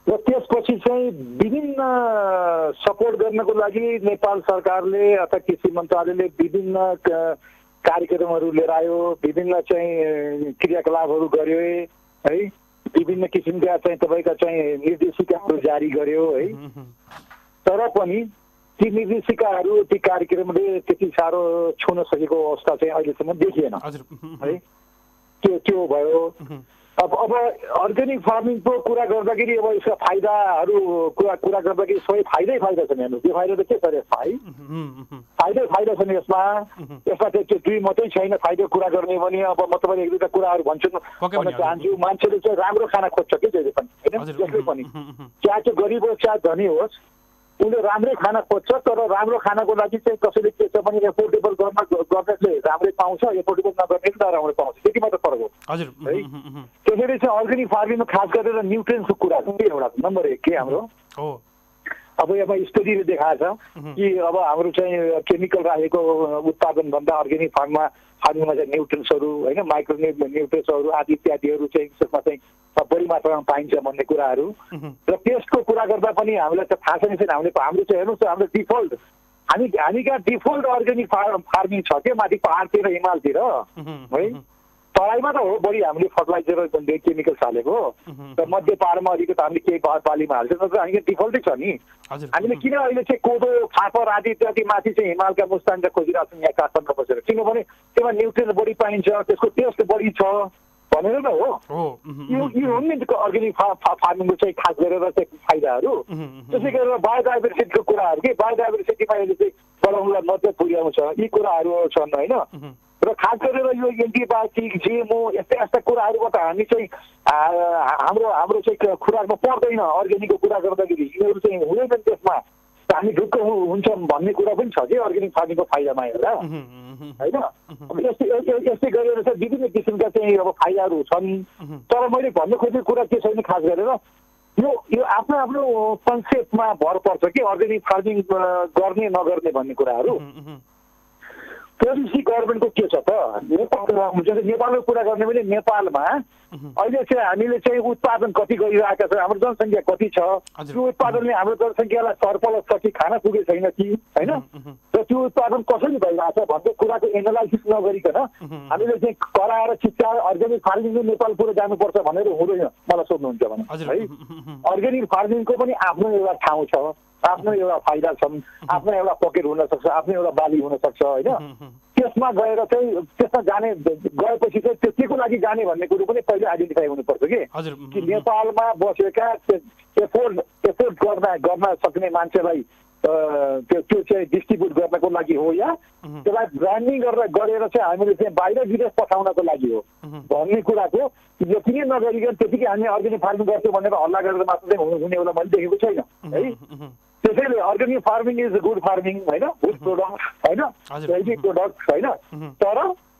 र त्यसपछि चाहिँ विभिन्न सपोर्ट गर्नको लागि नेपाल सरकारले अथवा कृषि मन्त्रालयले विभिन्न कार्यक्रमहरू लिएर आयो, विभिन्न चाहिँ क्रियाकलापहरू गर्यो है। विभिन्न किसिमका चाहिँ तपाईँका चाहिँ निर्देशिकाहरू जारी गर्यो है। तर पनि ती निर्देशिकाहरू, ती कार्यक्रमले त्यति साह्रो छुन सकेको अवस्था चाहिँ अहिलेसम्म देखिएन है। त्यो भयो। अब अर्ग्यानिक फार्मिङको कुरा गर्दाखेरि अब यसका फाइदाहरू कुरा गर्दाखेरि सबै फाइदै फाइदा छन्। हेर्नु त्यो फाइदा त के छ यसमा है, फाइदा छन् यसमा चाहिँ त्यो दुई मात्रै छैन फाइदा कुरा गर्ने भने। अब म तपाईँले एक दुईवटा कुराहरू भन्छु भन्न चाहन्छु। मान्छेले चाहिँ राम्रो खाना खोज्छ कि जहिले पनि होइन, जसले पनि चाहे त्यो गरिब होस् चाहे धनी होस्, उसले राम्रै खाना खोज्छ। तर राम्रो खानाको लागि चाहिँ कसैले के छ भने एफोर्डेबल गर्नेले राम्रै पाउँछ, एफोर्डेबल नगर्नेले नराम्रो पाउँछ, त्यति मात्र फरक हो है। त्यसैले चाहिँ अर्ग्यानिक फार्मिङमा खास गरेर न्युट्रियन्सको कुरा एउटा नम्बर 1 के हाम्रो अब यहाँ स्टडीले देखाएको छ कि अब हाम्रो चाहिँ केमिकल राखेको उत्पादनभन्दा अर्ग्यानिक फार्मिङमा चाहिँ न्युट्रियन्सहरू होइन, माइक्रो न्युट्रियन्सहरू आदि इत्यादिहरू चाहिँ त्यसमा चाहिँ बढी मात्रामा पाइन्छ भन्ने कुराहरू। र टेस्टको कुरा गर्दा पनि हामीलाई त थाहा छैन। हाम्रो चाहिँ हेर्नुहोस्, हाम्रो डिफल्ट हामी कहाँ डिफल्ट अर्ग्यानिक फार्मिङ छ क्या, माथि पहाडतिर हिमालतिर है। तराईमा त हो बढी हामीले फर्टिलाइजर केमिकल हालेको, र मध्य पहाडमा अलिकति हामीले केही बालीमा हाल्छौँ। तर हामी डिफल्टै छ नि। हामीले किन अहिले चाहिँ कोदो, फापर आदि इत्यादि माथि चाहिँ हिमालका मुस्ताङ खोजिरहेको छौँ यहाँ काठमाडौँ बसेर, किनभने त्यसमा न्युट्रियन्स बढी पाइन्छ, त्यसको टेस्ट बढी छ भनेर त हो। यो हो नि अर्ग्यानिक फार्मिङको चाहिँ खास गरेर चाहिँ फाइदाहरू। त्यसै गरेर बायोडाइभर्सिटीको कुराहरू के, बायोडाइभर्सिटीमा अहिले चाहिँ बढाउनलाई मद्दत पुर्याउँछ, यी कुराहरू छन् होइन। र खास गरेर यो एन्टिबायोटिक, जिएमओ यस्ता कुराहरूबाट हामी चाहिँ हाम्रो चाहिँ खुराकमा पर्दैन। अर्ग्यानिकको कुरा गर्दाखेरि यिनीहरू चाहिँ हुँदैन, त्यसमा हामी ढुक्क हुन्छौँ भन्ने कुरा पनि छ कि अर्ग्यानिक फार्मिङको फाइदामा एउटा होइन। यस्तै गरेर चाहिँ विभिन्न किसिमका चाहिँ अब फाइदाहरू छन्। तर मैले भन्नु खोजेको कुरा के छैन, खास गरेर यो आफ्नो आफ्नो कन्सेप्टमा भर पर्छ कि अर्ग्यानिक फार्मिङ गर्ने नगर्ने भन्ने कुराहरू। पोलिसी गभर्मेन्टको के छ त नेपालको कुरा गर्ने भने नेपालमा अहिले चाहिँ हामीले चाहिँ उत्पादन कति गरिरहेका छौँ, हाम्रो जनसङ्ख्या कति छ, त्यो उत्पादनले हाम्रो जनसङ्ख्यालाई सरपलस छ कि खान पुगे छैन कि होइन, र त्यो उत्पादन कसरी भइरहेछ भन्ने कुराको एनालाइसिस नगरिकन हामीले चाहिँ कराएर चिच्चाएर अर्ग्यानिक फार्मिङले नेपाल पुरा जानुपर्छ भनेर हुँदैन। मलाई सोध्नुहुन्छ भने है, अर्ग्यानिक फार्मिङको पनि आफ्नो एउटा ठाउँ छ, आफ्नो एउटा फाइदा छन्, आफ्नो एउटा पकेट हुनसक्छ, आफ्नो एउटा बाली हुनसक्छ होइन। त्यसमा गएर चाहिँ त्यसमा गएपछि चाहिँ त्यो के को लागि जाने भन्ने कुरो पनि पहिले आइडेन्टिफाई हुनुपर्छ कि नेपालमा बसेका एफोर्ड गर्न सक्ने मान्छेलाई त्यो चाहिँ डिस्ट्रिब्युट गर्नको लागि हो या त्यसलाई ब्रान्डिङ गरेर चाहिँ हामीले चाहिँ बाहिर विदेश पठाउनको लागि हो भन्ने कुराको यो किन नगरिकन त्यतिकै हामी अर्ग्यानिक फार्मिङ गर्छौँ भनेर हल्ला गरेर मात्र चाहिँ हुने होला मैले देखेको छैन है। त्यसैले organic farming is good farming होइन, गुड प्रोडक्ट होइन, जैविक प्रोडक्ट होइन। तर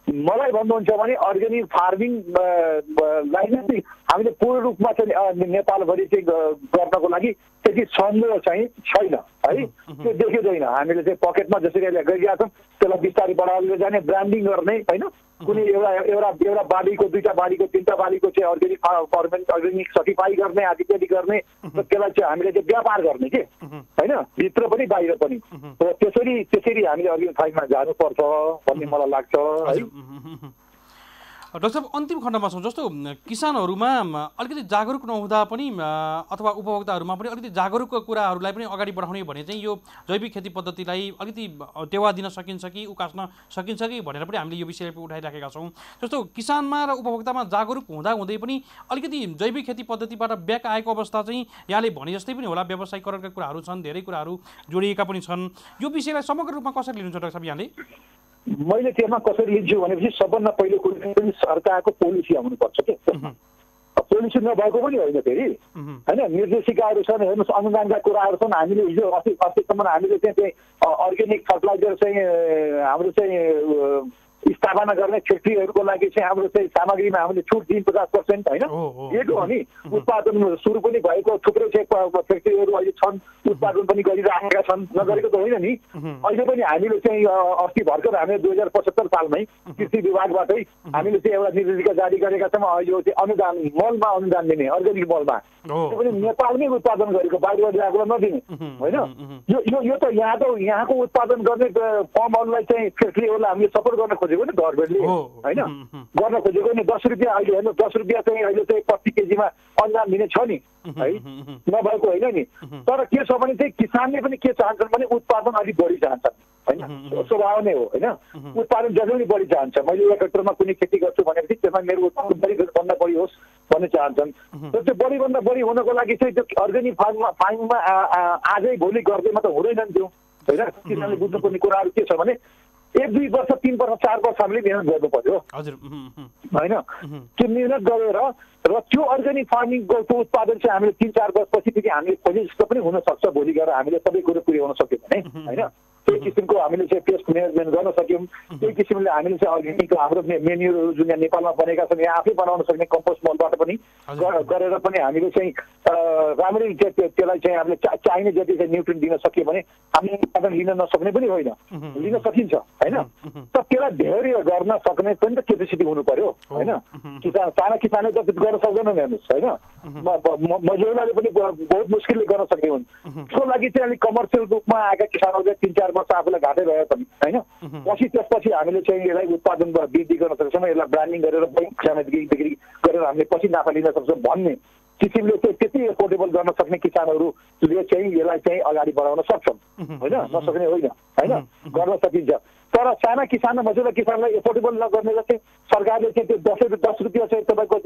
मलाई भन्नुहुन्छ भने अर्ग्यानिक फार्मिङलाई चाहिँ हामीले पूर्ण रूपमा चाहिँ नेपालभरि चाहिँ गर्नको लागि त्यति संग्रह चाहिँ छैन है, त्यो देखिँदैन। हामीले चाहिँ पकेटमा जसरी अहिले गरिरहेका छौँ त्यसलाई बिस्तारै बढाएर जाने, ब्रान्डिङ गर्ने होइन, कुनै एउटा बालीको 2टा बालीको 3टा बालीको चाहिँ अर्ग्यानिक फार्मिङ अर्ग्यानिक सर्टिफाई गर्ने आदि इत्यादि गर्ने, त्यसलाई चाहिँ हामीले चाहिँ व्यापार गर्ने के होइन, भित्र पनि बाहिर पनि। त्यसरी हामीले अर्ग्यानिक फार्मिङमा जानुपर्छ भन्ने मलाई लाग्छ है। डाक्टर साहब अन्तिम खण्डमा छौँ, जस्तो किसानहरूमा अलिकति जागरुक नहुँदा पनि अथवा उपभोक्ताहरूमा पनि अलिकति जागरुकको कुराहरूलाई पनि अगाडि बढाउने भने चाहिँ यो जैविक खेती पद्धतिलाई अलिकति टेवा दिन सकिन्छ कि उकास्न सकिन्छ कि भनेर पनि हामीले यो विषय उठाइराखेका छौँ। जस्तो किसानमा र उपभोक्तामा जागरुक हुँदै पनि अलिकति जैविक खेती पद्धतिबाट ब्याक आएको अवस्था चाहिँ यहाँले भने जस्तै पनि होला, व्यवसायीकरणका कुराहरू छन्, धेरै कुराहरू जोडिएका पनि छन्। यो विषयलाई समग्र रूपमा कसरी लिनुहुन्छ डाक्टर साहब यहाँले? मैले त्यसमा कसरी लिन्छु भनेपछि सबभन्दा पहिलो कुरो पनि सरकारको पोलिसी आउनुपर्छ के। पोलिसी नभएको पनि होइन फेरि होइन, निर्देशिकाहरू छन्, हेर्नुहोस् अनुदानका कुराहरू छन्। हामीले हिजो अस्तिसम्म हामीले चाहिँ अर्ग्यानिक फर्टिलाइजर चाहिँ हाम्रो चाहिँ स्थापना गर्ने फ्याक्ट्रीहरूको लागि चाहिँ हाम्रो चाहिँ सामग्रीमा हामीले छुट दियौँ 50% होइन, दिएको हो नि। उत्पादन सुरु पनि भएको थुप्रै चाहिँ फ्याक्ट्रीहरू अहिले छन्, उत्पादन पनि गरिराखेका छन्, नगरेको त होइन नि। अहिले पनि हामीले चाहिँ अस्ति भर्खर हामीले 2075 सालमै कृषि विभागबाटै हामीले चाहिँ एउटा निर्देशिका जारी गरेका छौँ। यो चाहिँ अनुदान मलमा अनुदान दिने, अर्ग्यानिक मलमा, त्यो पनि नेपालमै उत्पादन गरेको, बाहिर ल्याएको नदिने होइन। यो त यहाँको उत्पादन गर्ने फर्महरूलाई चाहिँ फ्याक्ट्रीहरूलाई हामीले सपोर्ट गर्न खोजेको नि गभर्मेन्टले होइन, गर्न खोजेको नि। 10 रुपियाँ अहिले हेर्नु, 10 रुपियाँ चाहिँ अहिले चाहिँ प्रति केजीमा अनुदान दिने छ नि है, नभएको होइन नि। तर के छ भने चाहिँ किसानले पनि के चाहन्छन् भने उत्पादन अलिक बढी चाहन्छन् होइन, स्वभाव नै हो होइन। उत्पादन जसले पनि बढी चाहन्छ। मैले एक हेक्टरमा कुनै खेती गर्छु भनेपछि त्यसमा मेरो उत्पादन बढीभन्दा बढी होस् भन्ने चाहन्छन्। र त्यो बढीभन्दा बढी हुनको लागि चाहिँ त्यो अर्ग्यानिक फार्मिङमा आजै भोलि गर्दैमा त हुँदैनन् त्यो होइन। किसानले बुझ्नुपर्ने कुराहरू के छ भने 1-2 वर्ष 3 वर्ष 4 वर्ष हामीले मिहिनेत गर्नु पर्यो होइन। त्यो मिहिनेत गरेर र त्यो अर्ग्यानिक फार्मिङको उत्पादन चाहिँ हामीले 3-4 वर्षपछि फेरि हामीले खोजे जस्तो पनि हुनसक्छ। भोलि गएर हामीले सबै कुरो पुर्याउन सक्यौँ भने होइन, त्यही किसिमको हामीले चाहिँ पेस्ट म्यानेजमेन्ट गर्न सक्यौँ। त्यही किसिमले हामीले चाहिँ अर्ग्यानिक हाम्रो मेन्युहरू जुन यहाँ नेपालमा बनेका छन्, यहाँ आफै बनाउन सक्ने कम्पोस्ट मलबाट पनि गरेर पनि हामीले चाहिँ राम्ररी त्यसलाई चाहिँ हामीले चाहिने जति चाहिँ न्युट्रिएन्ट दिन सक्यो भने हामीले उत्पादन लिन नसक्ने पनि होइन, लिन सकिन्छ होइन। तर त्यसलाई धेरै गर्न सक्ने पनि त क्यापेसिटी हुनु पर्यो होइन। साना किसानले त गर्न सक्दैनन् हेर्नुहोस् होइन, मजदुरले पनि बहुत मुस्किलले गर्न सक्ने हुन्। त्यसको लागि चाहिँ अलिक कमर्सियल रूपमा आएका किसानहरूले 3-4 वर्ष आफूलाई घाटै रहे पनि होइन, त्यसपछि हामीले चाहिँ यसलाई उत्पादन वृद्धि गर्न सक्छौँ, यसलाई ब्रान्डिङ गरेर बिक्री गरेर हामीले पछि नाफा लिन सक्छौँ भन्ने किसिमले चाहिँ त्यति एफोर्डेबल गर्न सक्ने किसानहरूले चाहिँ यसलाई चाहिँ अगाडि बढाउन सक्छन् होइन, नसक्ने होइन होइन, गर्न सकिन्छ। तर साना किसान र मझौला किसानलाई एफोर्डेबल नगर्नेलाई चाहिँ सरकारले चाहिँ त्यो 10 रुपियाँ चाहिँ तपाईँको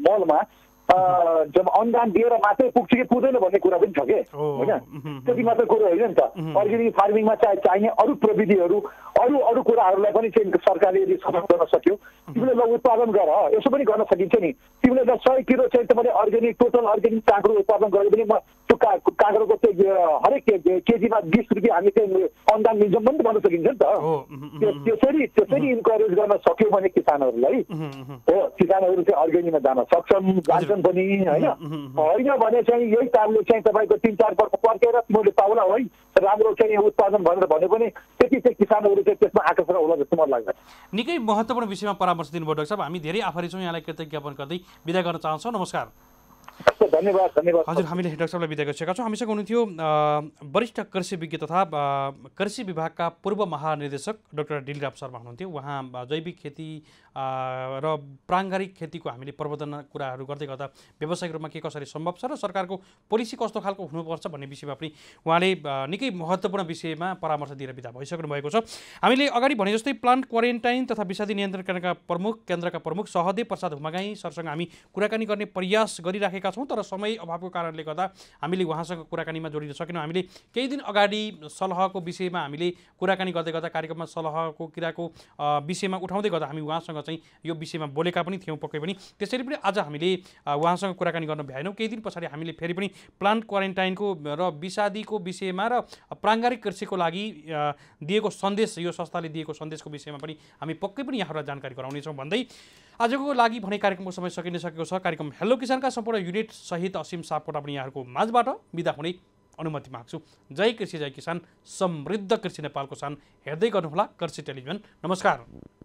मलमा जब अनुदान दिएर मात्रै पुग्छ कि पुग्दैन भन्ने कुरा पनि छ कि होइन। त्यति मात्र कुरो होइन नि त। अर्ग्यानिक फार्मिङमा चाहिने अरू प्रविधिहरू अरू कुराहरूलाई पनि चाहिँ सरकारले यदि सपोर्ट गर्न सक्यो, तिमीले ल उत्पादन गर, यसो पनि गर्न सकिन्छ नि। तिमीले ल 100 किलो चाहिँ तपाईँले अर्ग्यानिक टोटल अर्ग्यानिक काँक्रो उत्पादन गरे पनि म त्यो काँक्रोको चाहिँ हरेक केजीमा 20 रुपियाँ हामी चाहिँ अनुदान दिन्छौँ पनि भन्न सकिन्छ नि त। त्यसरी इन्करेज गर्न सक्यो भने किसानहरूलाई हो, किसानहरू चाहिँ अर्ग्यानिकमा जान सक्छन् पनि होइन भने चाहिँ यही कामले चाहिँ तपाईँको 3-4 वर्ष पर्खेर तिमीले पाउला है राम्रो चाहिँ उत्पादन भनेर भने पनि त्यति चाहिँ किसानहरू चाहिँ त्यसमा आकर्षण होला जस्तो मलाई लाग्छ। निकै महत्त्वपूर्ण विषयमा परामर्श दिनुभयो डाक्टर साहब, हामी धेरै आभारी छौँ। यहाँलाई कृतज्ञ ज्ञापन गर्दै बिदा गर्न चाहन्छौँ। नमस्कार। धन्यवाद धन्यवाद हजुर। हामीले डाक्टर साहबलाई बिदा गरिसकेका छौँ। हामीसँग हुनुहुन्थ्यो वरिष्ठ कृषि विज्ञ तथा कृषि विभागका पूर्व महानिर्देशक डाक्टर दिलराज शर्मा हुनुहुन्थ्यो। उहाँ जैविक खेती र प्राङ्गारिक खेतीको हामीले प्रवर्धन कुराहरू गर्दै गर्दा व्यावसायिक रूपमा के कसरी सम्भव छ र सरकारको पोलिसी कस्तो खालको हुनुपर्छ भन्ने विषयमा पनि उहाँले निकै महत्त्वपूर्ण विषयमा परामर्श दिएर बिदा भइसक्नु भएको छ। हामीले अगाडि भने जस्तै प्लान्ट क्वारेन्टाइन तथा विषादी नियन्त्रणका प्रमुख केन्द्रका प्रमुख सहदेव प्रसाद हुमागाई सरसँग हामी कुराकानी गर्ने प्रयास गरिराखेका गरेका छौँ, तर समय अभावको कारणले गर्दा हामीले उहाँसँग कुराकानीमा जोडिन सकेनौँ। हामीले केही दिन अगाडि सलहको विषयमा हामीले कुराकानी गर्दै गर्दा कार्यक्रममा सलहको क्रियाको विषयमा उठाउँदै गर्दा हामी उहाँसँग चाहिँ यो विषयमा बोलेका पनि थियौँ पक्कै पनि। त्यसरी पनि आज हामीले उहाँसँग कुराकानी गर्न भ्याएनौँ। केही दिन पछाडि हामीले फेरि पनि प्लान्ट क्वारेन्टाइनको र विषादीको विषयमा र प्राङ्गारिक कृषिको लागि दिएको सन्देश, यो संस्थाले दिएको सन्देशको विषयमा पनि हामी पक्कै पनि यहाँहरूलाई जानकारी गराउनेछौँ भन्दै आजको लागि भने कार्यक्रमको समय सकिसकेको छ। कार्यक्रम हेलो किसानका सम्पूर्ण युनिट सहित असीम सापकोटा पनि यहाँहरूको माझबाट बिदा हुने अनुमति माग्छु। जय कृषि जय किसान, समृद्ध कृषि नेपालको सान हेर्दै गर्नुहोला कृषि टेलिभिजन। नमस्कार।